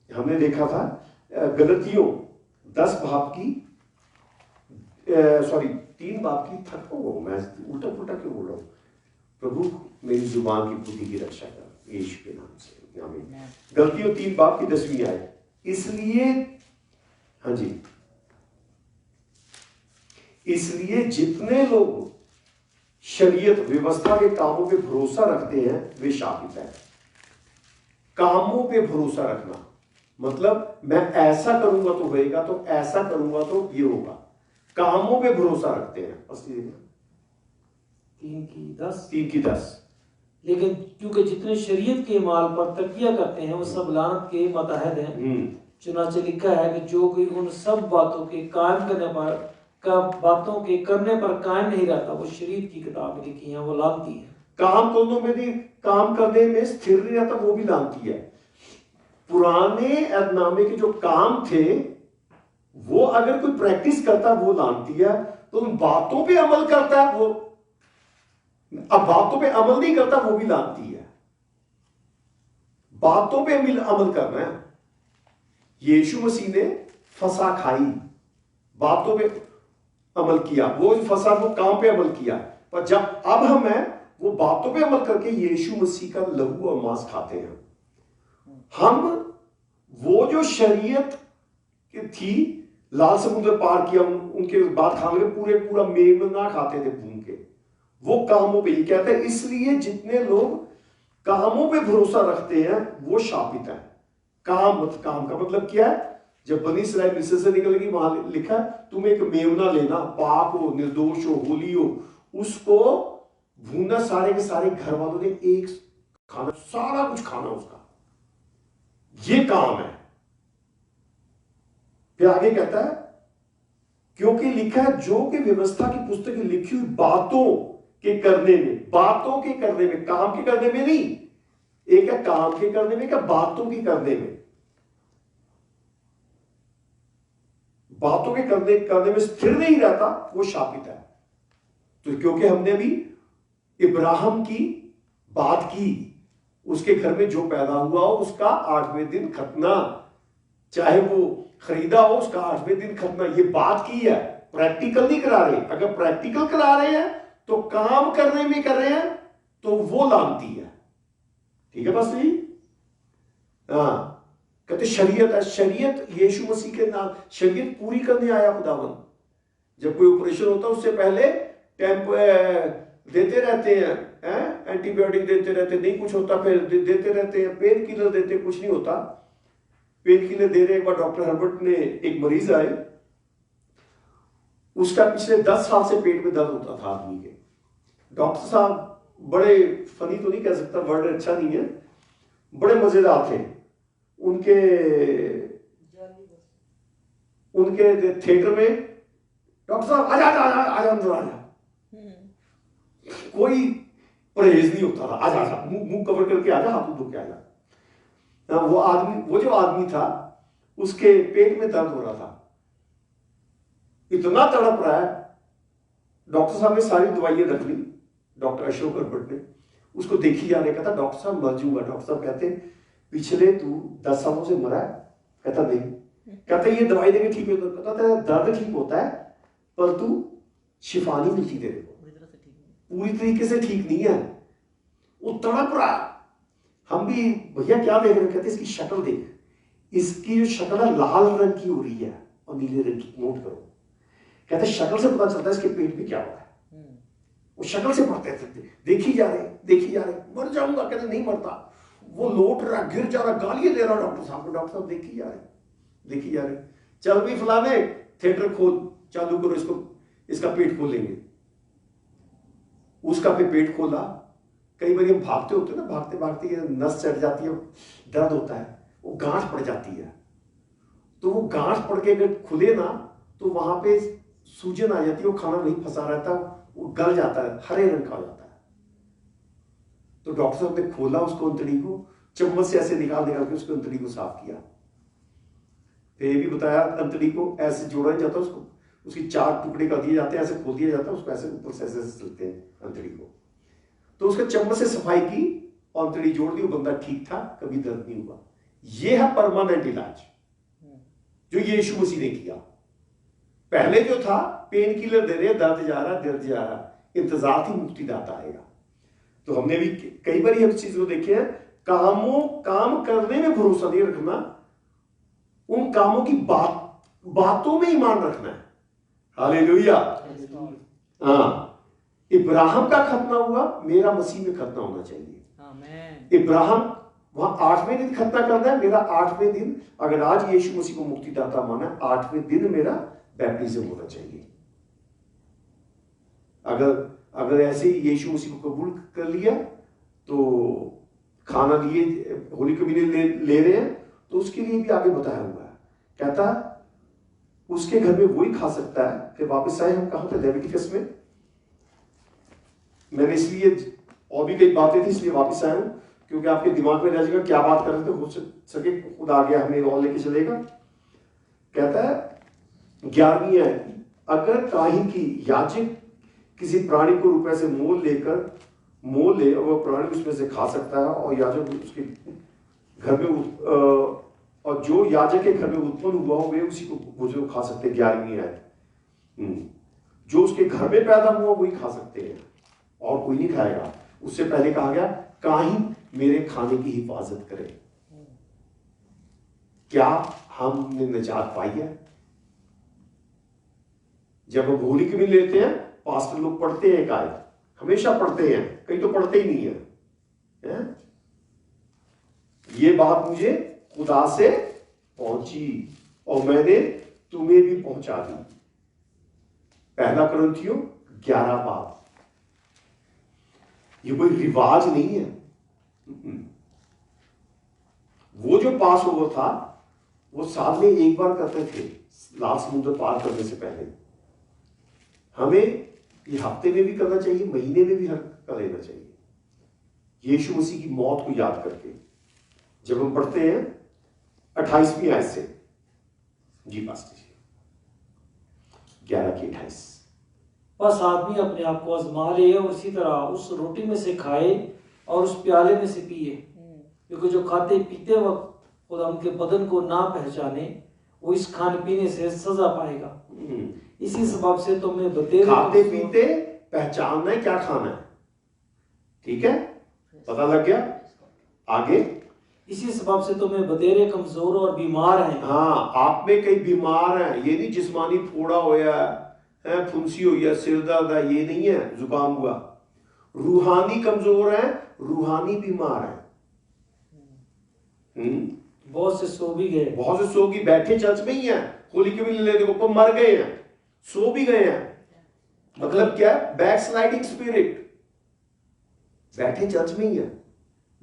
हमने देखा था गलतियों 10 बाब की 3 बाब की मैं उल्टा पुल्टा क्यों बोल रहा हूं। प्रभु मेरी जुबान की बुद्धि की रक्षा कर यीशु के नाम से, आमीन। गलतियों 3 बाब की 10वीं आयत। इसलिए, हाँ जी, इसलिए जितने लोग शरीयत व्यवस्था के कामों पे भरोसा रखते हैं वे शापित हैं। कामों पे भरोसा रखना मतलब मैं ऐसा करूंगा तो होएगा, तो ऐसा करूंगा तो ये होगा। कामों पे भरोसा रखते हैं। 3 की 10। लेकिन क्योंकि जितने शरीयत के माल पर तकिया करते हैं वो सब लानत के मतहद हैं। चुनाचे लिखा है कि जो कोई उन सब बातों के कायम करने पर कायम नहीं रहता, वो शरीयत की किताब में लिखी है, वो लानती है। काम करने में स्थिर नहीं रहता, वो भी लानती है। पुराने अहदनामे के जो काम थे वो अगर कोई प्रैक्टिस करता वो लानती है, तो उन बातों पे अमल करता है वो, अब बातों पे अमल नहीं करता वो भी लानती है। बातों पे अमल करना है। यीशु मसीह ने फसा खाई, बातों पे अमल किया, वो फसा वो काम पे अमल किया। पर जब अब हम हैं वो बातों पे अमल करके यीशु मसीह का लहू और मांस खाते हैं। हम वो जो शरीयत थी, लाल समुद्र पार किया, उनके बाद खाने के पूरा मेमना खाते थे भून के, वो कामों पे ही कहते हैं। इसलिए जितने लोग कामों पे भरोसा रखते हैं वो शापित है। काम का मतलब क्या है? जब बनी इसराइल मिस्र से निकलेगी, वहां लिखा है तुम एक मेमना लेना, पाक हो, निर्दोष हो, होली हो, उसको भूनना। सारे के सारे घर वालों ने एक खाना, सारा कुछ खाना उसका, ये काम है। फिर आगे कहता है क्योंकि लिखा है जो कि व्यवस्था की पुस्तक में लिखी हुई बातों के करने में, बातों के करने में, काम के करने में नहीं। एक है काम के करने में, क्या बातों के करने में। बातों के करने में स्थिर नहीं रहता वो शापित है। तो क्योंकि हमने भी इब्राहिम की बात की, उसके घर में जो पैदा हुआ हो उसका 8वें दिन खतना, चाहे वो खरीदा हो उसका 8वें दिन खतना, ये बात की है। प्रैक्टिकल नहीं करा रहे। अगर प्रैक्टिकल करा रहे हैं तो काम करने में कर रहे हैं तो वो लानती है। ठीक है, बस यही। हाँ, कहते शरीयत है। शरीयत यीशु मसीह के नाम, शरीयत पूरी करने आया खुदावन। जब कोई ऑपरेशन होता है उससे पहले देते रहते हैं, एंटीबायोटिक देते रहते, नहीं कुछ होता फिर देते रहते हैं, पेन किलर देते, कुछ नहीं होता, पेन किलर दे रहे। एक बार डॉक्टर हर्बर्ट ने, एक मरीज आए, उसका पिछले 10 साल से पेट में दर्द होता था आदमी के। डॉक्टर साहब बड़े फनी तो नहीं कह सकता, वर्ड अच्छा नहीं है, बड़े मजेदार थे। उनके थिएटर में डॉक्टर साहब आजा अंदर आजा, कोई परहेज नहीं होता था, आजा मुंह कवर करके आजा, हाथ धो के आजा। वो जो आदमी था उसके पेट में दर्द हो रहा था, इतना तड़प रहा है। डॉक्टर साहब ने सारी दवाइयां रख ली, डॉक्टर अशोक हर्बर्ट ने उसको देखी जा रहे, कहता डॉक्टर साहब मर जाऊंगा। डॉक्टर साहब कहते पिछले तू 10 सालों से मरा है? कहता नहीं। कहते ये दवाई देके ठीक हो, कहता तेरा दर्द ठीक होता है पर तू शिफा नहीं मिलती तेरे को, पूरी तरीके से ठीक नहीं है। वो तड़प रहा। हम भी भैया क्या देख रहे हैं? कहते इसकी शक्ल देख, इसकी जो शक्ल है लाल रंग की हो रही है और नीले रंग की, नोट करो। कहते शक्ल से पता चलता है इसके पेट में क्या हुआ है। वो शक्ल से पढ़ते थे, देखी जा रहे, मर जाऊंगा, कहते नहीं मरता। वो लोट रहा, गिर जा रहा, गालियां दे रहा डॉक्टर साहब को, डॉक्टर साहब देखी जा रहे, चल भी फलाने थिएटर खोल, चालू करो इसको, इसका पेट खोलेंगे। उसका पे पेट खोला। कई बार हम भागते होते ना, भागते भागते ये नस चढ़ जाती है, दर्द होता है, वो गांठ पड़ जाती है, तो वो गांठ पड़ के अगर खुले ना तो वहां पे सूजन आ जाती है, वो खाना वहीं फंसा रहता है, वो गल जाता है, हरे रंग का हो जाता है। तो डॉक्टर साहब ने खोला उसको, अंतड़ी को चम्मच से ऐसे निकाल के उसको अंतड़ी को साफ किया। फिर ये भी बताया अंतड़ी को ऐसे जोड़ा नहीं जाता, उसको उसकी 4 टुकड़े कर दिए जाते हैं, ऐसे खोल दिया जाता है उसको, ऐसे ऊपर से ऐसे चलते हैं अंतड़ी को। तो उसका चम्मच से सफाई की और अंतड़ी जोड़ दी, वो बंदा ठीक था, कभी दर्द नहीं हुआ। यह है परमानेंट इलाज जो यीशु मसीह ने किया। पहले जो था पेन किलर दे रहे, दर्द जा रहा, इंतजार थी, मुक्ति दाता आएगा। तो हमने भी कई बार हम चीज को देखे हैं, काम करने में भरोसा नहीं रखना, उन कामों की बातों में ईमान रखना है। हालेलुया। हाँ, इब्राहिम का खतना हुआ, मेरा मसीह में खतना होना चाहिए। इब्राहिम वहां 8वें दिन खतना करना है, मेरा 8वें दिन, अगर आज यीशु मसीह को मुक्तिदाता माना, 8वें दिन मेरा बैप्टिज्म होना चाहिए। अगर ऐसे ही यीशु मसीह को कबूल कर लिया, तो खाना लिए, होली कम्युनियन ले रहे हैं, तो उसके लिए भी आगे बताया हुआ है। कहता उसके घर में वही खा सकता है। फिर वापस आए हम कहां थे, लेविटिकस में। मैंने इसलिए और भी कई बातें थी इसलिए वापस आया हूं, क्योंकि आपके दिमाग में रह जाएगा क्या बात कर रहे थे, हो सके खुद आ गया हमें और लेके चलेगा। कहता है 11वीं है, अगर काहीं की याजक किसी प्राणी को रुपए से मोल ले और वह प्राणी उसमें से खा सकता है, और याजक उसके घर में और जो याजक के घर में उत्पन्न हुआ हो वे उसी को भोजन खा सकते हैं। 11वीं है, जो उसके घर में पैदा हुआ वही खा सकते हैं और कोई नहीं खाएगा। उससे पहले कहा गया काहीं मेरे खाने की हिफाजत करे। क्या हमने निजात पाई है? जब हम होली की भी लेते हैं, पास्टर लोग पढ़ते हैं, एक हमेशा पढ़ते हैं, कई तो पढ़ते ही नहीं है? ये बात मुझे खुदा से पहुंची और मैंने तुम्हें भी पहुंचा दी। पहला कुरिन्थियों 11 बात। ये कोई रिवाज नहीं है। वो जो पास हुआ था वो साल में एक बार करते थे, लाल समुद्र पार करने से पहले। हमें ये हफ्ते में भी करना चाहिए, महीने में भी कर लेना चाहिए, यीशु मसीह की मौत को याद करके। जब हम पढ़ते हैं 28वीं आयत से, जी पास्टर जी, 11 की 28। बस आदमी अपने आप को आजमा ले और इसी तरह उस रोटी में से खाए और उस प्याले में से पिए, क्योंकि जो खाते पीते वक्त खुदा उनके बदन को ना पहचाने वो इस खाने पीने से सजा पाएगा। इसी सबब से तुम्हें बतेरे खाते पीते पहचानना है क्या खाना है, ठीक है, पता लग गया। आगे, इसी सबब से तुम्हें बतेरे कमजोर और बीमार हैं। हाँ, आप में कई बीमार हैं। ये नहीं जिस्मानी फोड़ा होया है, फुंसी हुई है, सिर दर्द है, ये नहीं है, जुकाम हुआ। रूहानी कमजोर है, रूहानी बीमार है। बहुत से सो भी गए, बहुत से सो भी बैठे चर्च में ही हैं, होली के भी लेने को मर गए हैं, सो भी गए हैं। मतलब क्या है? Backsliding spirit. बैठे चर्च में ही है,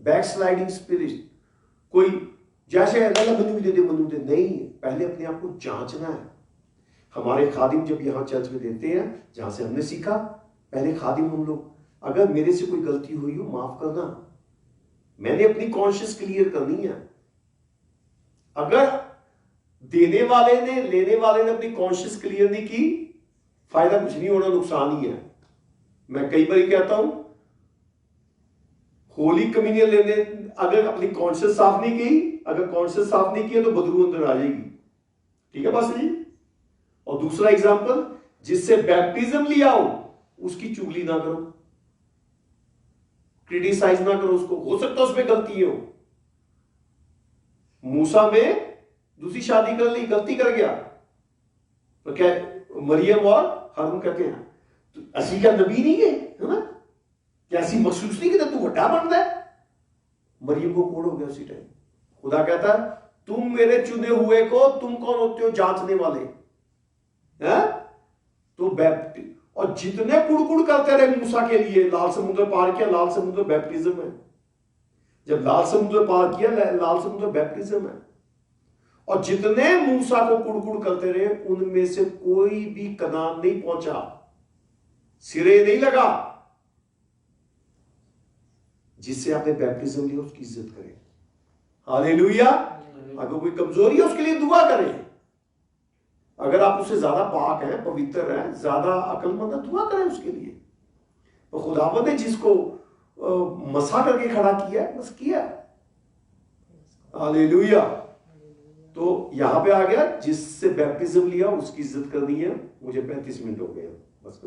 बैकस्लाइडिंग स्पिरिट। कोई जैसे बंदूक दे नहीं, पहले अपने आप को जांचना है। हमारे खादिम जब यहां चर्च में देते हैं, जहां से हमने सीखा, पहले खादिम हम लोग, अगर मेरे से कोई गलती हुई हो माफ करना, मैंने अपनी कॉन्शियस क्लियर करनी है। अगर देने वाले ने लेने वाले ने अपनी कॉन्शियस क्लियर नहीं की, फायदा कुछ नहीं होना, नुकसान ही है। मैं कई बार कहता हूं, होली कम्युनियन लेने अगर अपनी कॉन्शियस साफ नहीं की, अगर कॉन्शियस साफ नहीं किया तो बदबू अंदर आ जाएगी, ठीक है बस जी। और दूसरा एग्जांपल, जिससे बैप्टिज्म लिया हो उसकी चुगली ना करो, क्रिटिसाइज ना करो उसको, हो सकता है उसमें गलती हो। मूसा में दूसरी शादी कर ली, गलती कर गया, तो क्या मरियम और हारून कहते हैं तो असी का नबी नहीं है, ऐसी महसूस नहीं कि तू वड्डा बनता है। मरियम को कोड़ हो गया उसी टाइम। खुदा कहता है तुम मेरे चुने हुए को, तुम कौन होते हो जांचने वाले हैं? तो और जितने कुड़कुड़ करते रहे मूसा के लिए, लाल समुद्र पार किया, लाल समुद्र बैप्टिज्म है। जब लाल समुद्र पार किया, लाल समुद्र बैप्टिज्म है। और जितने मूसा को कुड़कुड़ करते रहे उनमें से कोई भी कनान नहीं पहुंचा, सिरे नहीं लगा। जिससे आपने बैप्टिज्म लिया उसकी इज्जत करें। हालेलुया। अगर कोई कमजोरी है उसके लिए दुआ करें। अगर आप उससे ज्यादा पाक हैं, पवित्र हैं, ज्यादा अक्लमंद है, दुआ करें उसके लिए। तो खुदावंद ने जिसको मसा करके खड़ा किया है, बस किया। हालेलुया। तो यहां पे आ गया, जिससे बैप्टिज्म लिया उसकी इज्जत करनी है। मुझे 35 मिनट हो गए, बस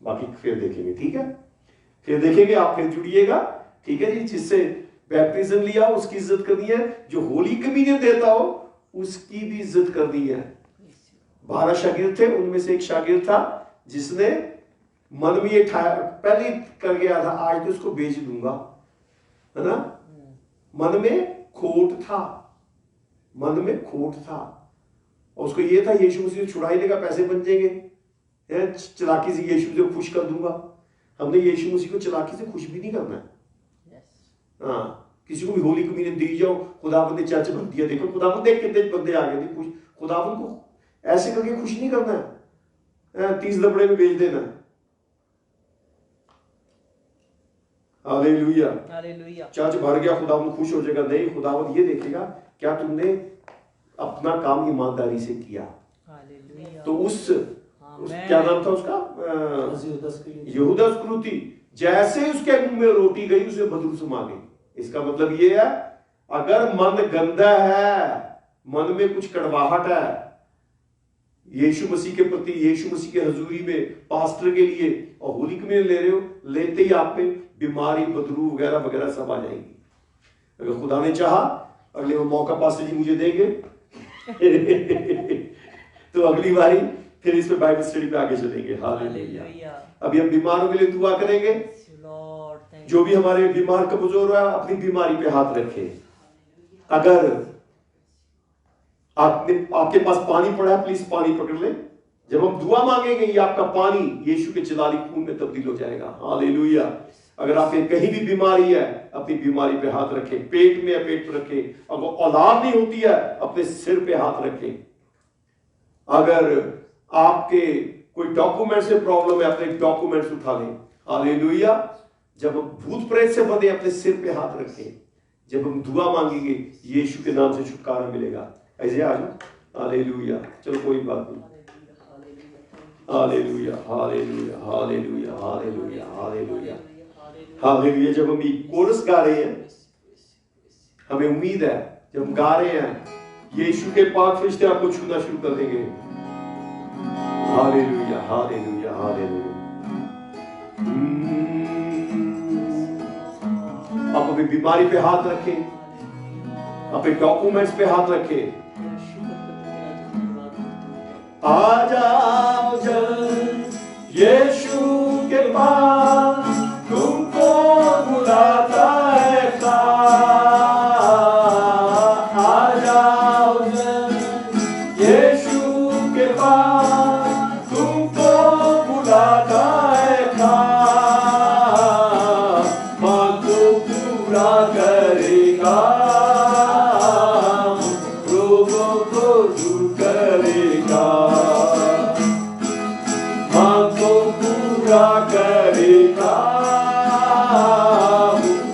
बाकी फिर देखेंगे, ठीक है? फिर देखेंगे, आप फिर जुड़िएगा, ठीक है जी। जिससे बैप्टिज्म लिया उसकी इज्जत करनी है। जो होली कम्युनियन देता हो उसकी भी इज्जत करनी है। 12 शागिर्द थे, उनमें से एक शागिर्द था जिसने मन में ये पहले कर गया था, आज तो उसको बेच दूंगा, है ना? मन में खोट था, मन में खोट था। और उसको ये था यीशु मसीह को छुड़ाने का पैसे बन जाएंगे, चालाकी से यीशु को खुश कर दूंगा। हमने यीशु मसीह को चालाकी से खुश भी नहीं करना है। हाँ, किसी को भी होली कम्युनियन दी जाओ, खुदावंद ने चर्च बन दिया, देखो खुदावंद देख कितने बंदे आ गए थे खुश। खुदावंद को ऐसे करके खुश नहीं करना है, 30 लबड़े में बेच देना है। हालेलुया। हालेलुया। चर्च भर गया, खुदावंद खुश हो जाएगा? नहीं, खुदावंद ये देखेगा क्या तुमने अपना काम ईमानदारी से किया। हालेलुया। तो उस क्या नाम था उसका, यहूदा इस्करियोती, जैसे उसके मुंह में रोटी गई उसे बदरू समा गई। इसका मतलब ये है, अगर मन गंदा है, मन में कुछ कड़वाहट है यीशु मसीह के प्रति, यीशु मसीह के हजूरी में, पास्टर के लिए, और होली कम्युनियन ले रहे हो, लेते ही आप पे बीमारी, बदरू वगैरह वगैरह सब आ जाएंगी। अगर खुदा ने चाहा अगले मौका पास्टर जी मुझे देंगे तो अगली बारी फिर इस पे बाइबल स्टडी पे आगे चलेंगे। हालेलुया। अभी हम बीमारों के लिए दुआ करेंगे। जो भी हमारे बीमार कमजोर है अपनी बीमारी पे हाथ रखे। अगर आपके पास पानी पड़ा है, प्लीज पानी पकड़ ले। जब हम दुआ मांगेंगे ये आपका पानी यीशु के जलाली खून में तब्दील हो जाएगा। हालेलुया। अगर आपके कहीं भी बीमारी है अपनी बीमारी पे हाथ रखे। पेट में है, पेट पे रखे। अगर औलाद नहीं होती है अपने सिर पे हाथ रखे। अगर आपके कोई डॉक्यूमेंट से प्रॉब्लम है अपने डॉक्यूमेंट्स उठा लें। हालेलुया। जब हम भूत प्रेत से बंधे अपने सिर पे हाथ रखें। जब हम दुआ मांगेंगे यीशु के नाम से छुटकारा मिलेगा। ऐसे आ जाओ। हालेलुया। चलो कोई बात नहीं। Hallelujah, hallelujah, hallelujah, hallelujah, hallelujah, hallelujah. जब हम ये कोरस गा रहे हैं हमें उम्मीद है, जब हम गा रहे हैं यीशु के पाक फरिश्ते आपको छूना शुरू कर देंगे। Hallelujah, hallelujah, hallelujah. आप अपनी बीमारी पे हाथ रखें, अपने डॉक्यूमेंट्स पे हाथ रखें। आ जाओ जब यीशु के पास, तुमको बुलाता है आ जाओ जब यीशु के पास, तुमको बुलाता है मां को पूरा करेगा, रोगों को दूर करेगा, मां को पूरा करेगा,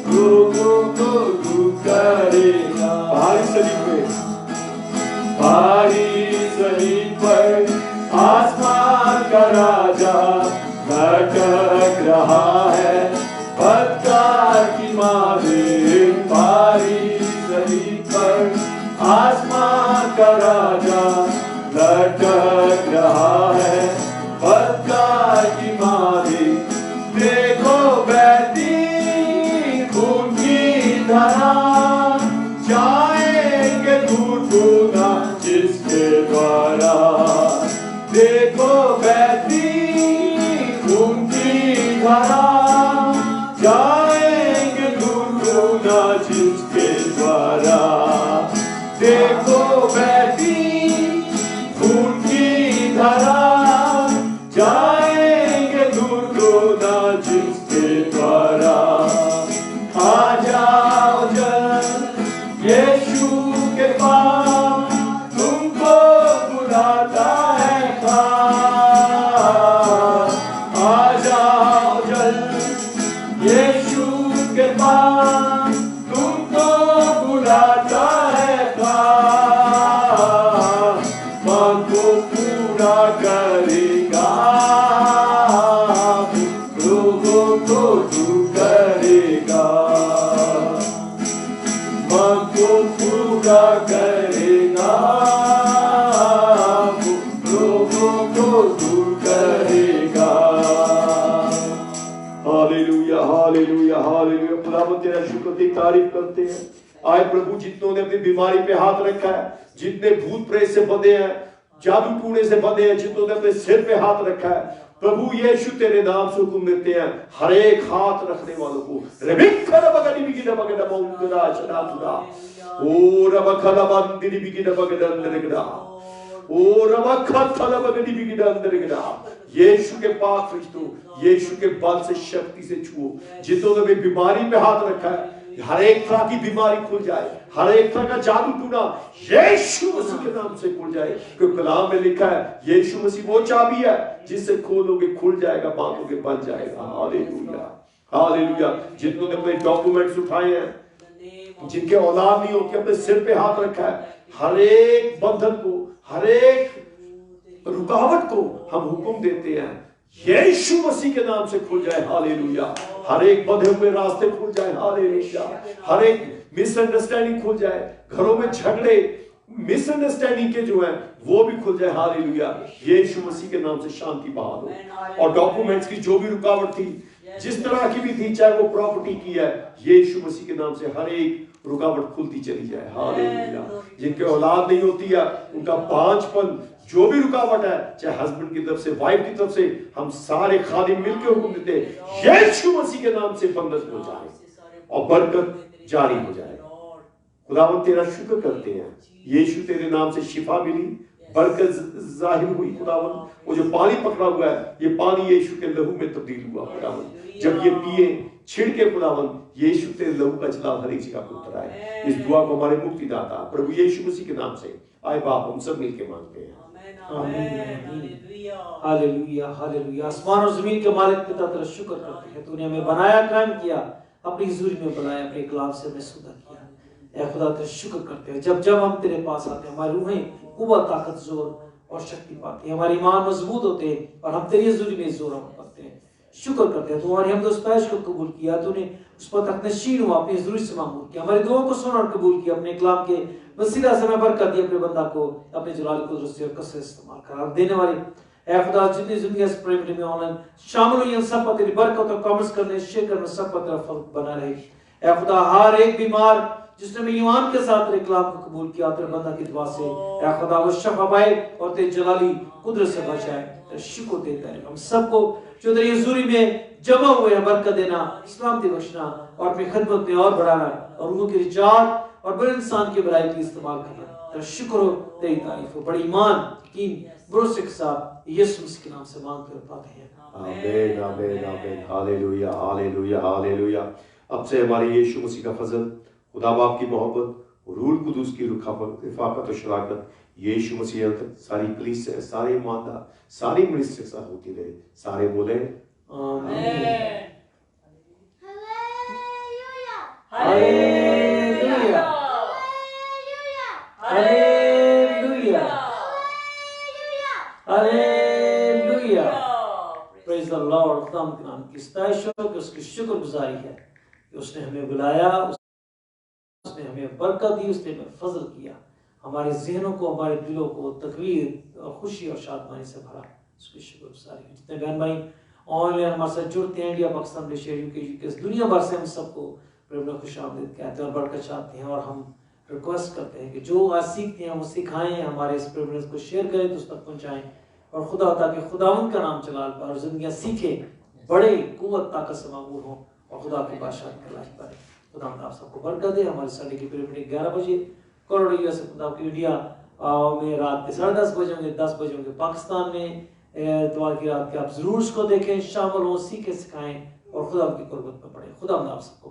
रोगों को दूर करेगा। भारी सलीब पर आसमान का राजा लटक रहा है, बदकार की मारे। भारी सलीब पर आसमान का राजा लटक रहा है, बदकार की मारे। देखो बहती खून की धारा, जाएंगे दूर दूना जिसके द्वारा। देखो बहती खून की धारा, तुमको बुलाता है मांग को पूरा करेगा, रोगों को दूर करेगा, मांग को पूरा करेगा, रोगों को दूर करेगा। Hallelujah hallelujah hallelujah. खुदावंद तेरा शुक्र की तारीफ करते हैं। आए प्रभु, जितनों ने अपनी बीमारी पे हाथ रखा है, जितने भूत प्रेत से बंधे हैं, जादू टूने से बंधे हैं, जितनों ने अपने सिर पे हाथ रखा है, प्रभु यीशु तेरे नाम से हुक्म देते हैं, हर एक हाथ रखने वालों को यीशु के पाक फरिश्तों, यीशु के बल से शक्ति से छुओ। जितनों ने भी बीमारी पे हाथ रखा है, हर एक तरह की बीमारी खुल जाए, हर एक तरह का जादू टूना यीशु मसीह के नाम से खुल जाए। क्योंकि कलाम में लिखा है यीशु मसीह वो चाबी है जिससे खोलोगे खुल जाएगा, मांगोगे बन जाएगा। Hallelujah hallelujah. जितनों ने अपने डॉक्यूमेंट्स उठाए हैं, जिनके औलाद नहीं हो, के अपने सिर पे हाथ रखा है, हर एक बंधन को, हर एक रुकावट को हम हुक्म देते हैं यीशु मसीह के नाम से खुल जाए। हालेलुया। हर एक बंधे हुए रास्ते खुल जाए। हालेलुया। हर एक मिसअंडरस्टैंडिंग खुल जाए, घरों में झगड़े मिसअंडरस्टैंडिंग के जो है वो भी खुल जाए। हालेलुया। यीशु मसीह के नाम से शांति बहाल हो। और डॉक्यूमेंट्स की जो भी रुकावट थी, जिस तरह की भी थी, चाहे वो प्रॉपर्टी की है, यीशु मसीह के नाम से हर एक रुकावट खुलती चली जाए। हालेलुया। जिनके औलाद नहीं होती है, उनका बांझपन, जो भी रुकावट है, चाहे हस्बैंड की तरफ से, वाइफ की तरफ से, हम सारे खादिम मिलकर हुक्म देते हैं यीशु मसीह के नाम से बंधन हो जाए और बरकत जारी हो जाए। खुदावंद तेरा शुक्र करते हैं, यीशु तेरे नाम से शिफा मिली, बरकत जाहिर हुई। खुदावंद वो जो पानी पकड़ा हुआ है, ये पानी यीशु के लहू में तब्दील हुआ। खुदावंद जब ये पिए छिड़के, खुदावंद यीशु तेरे लहू का जलाल हर एक जगह पर उतर आए। इस दुआ को हमारे मुक्तिदाता प्रभु यीशु मसीह के नाम से आए बाप हम सब मिलकर मांगते हैं। Hallelujah hallelujah. आसमान और जमीन के मालिक पिता तेरा शुक्र करते हैं, तूने हमें बनाया, कायम किया, अपनी हुजूरी में बनाया, अपने कलाम से हमें सुधा किया। ऐ खुदा तेरा शुक्र करते हैं, जब जब हम तेरे पास आते हैं हमारी रूहें कुव्वत, ताकत, जोर और शक्ति पाती है, हमारे ईमान मजबूत होते हैं और हम तेरी हुजूरी में जोर करते हैं। शुक्र करते हैं, तुम्हारी हमद उस्ताइश को कबूल किया, तूने उस पर तकनशीन हुआ, अपनी हुजूरी से मामूल किया, हमारी दुआओं को सुना और कबूल किया, अपने कलाम के वसीला से हमें बरकत दी, अपने बंदा को अपने जलाल कुदरत से और कसरत इस्तेमाल करार देने वाले। ऐ खुदा जितनी जिंदगी इस प्रेम में ऑनलाइन शामिल हुई, सब पर तेरी बरकत और कमेंट्स करने, शेयर करने, सब पर तेरा फल बना रहे। ऐ खुदा हर एक बीमार जिसने में ईमान के साथ तेरे कलाम को कबूल किया, तेरे बंदा की दुआ से ऐ खुदा वो शफा पाए और तेरे जलाली कुदरत से बचाए। तेरा शुक्र देता है हम सबको जो तेरी हुजूरी में जमा हुए हैं, बरकत देना, सलामती बख्शना और अपनी खिदमत में और बढ़ाना और उनकी रिजात और बड़े इंसान की भलाई के लिए इस्तेमाल करना। तेरा शुक्र हो, तेरी तारीफ हो। बड़ी ईमान यकीन भरोसे के साथ यीशु मसीह के नाम से मांग कर पाते हैं। आमीन आमीन आमीन। Hallelujah hallelujah hallelujah. अब से हमारे यीशु मसीह का फजल, खुदा बाप की मोहब्बत, रूल कुदूस की रफाकत और शराकत यीशु मसीह तक सारी पुलिस से, सारे ईमानदार, सारी मिनिस्टर के साथ होती रहे। सारे बोले आमीन। Hallelujah hallelujah hallelujah. Praise the Lord. खुदा के नाम की सताइश हो कि उसकी शुक्रगुजारी है कि उसने हमें बुलाया, उसने हमें बरकत दी, उसने हमें फजल किया, हमारे जहनों को, हमारे दिलों को तकवीर और खुशी और शादमानी से भरा। उसकी शुक्रगुजारी। जितने बहन भाई ऑनलाइन हमारे साथ जुड़ते हैं, इंडिया, पाकिस्तान, मलेशिया, यूके, दुनिया भर से, हम सबको प्रेम खुशामदीद कहते हैं और बरकत चाहते हैं। और हम रिक्वेस्ट करते हैं कि जो आज सीखते हैं वो सिखाएं, हमारे इस प्रेम को शेयर करें, तो उस तक पहुँचाएं और खुदा ताकि खुदावंद का नाम चलाल पाए और जिंदगियाँ सीखे, बड़े कुव्वत ताकत से मामूर हों और खुदा की बादशाह के लायक बने। खुदा आप सबको बरकत दे। हमारे संडे की प्रेम 11 बजे करोड़ यूएस खुदा की इंडिया में रात के 10:30 बजे होंगे, 10 बजे होंगे पाकिस्तान में। इतवार की रात के आप जरूर उसको देखें, शामिल हों, सीखें, सिखाएं और खुदा की कुर्बत में पढ़ें। खुदा आप सबको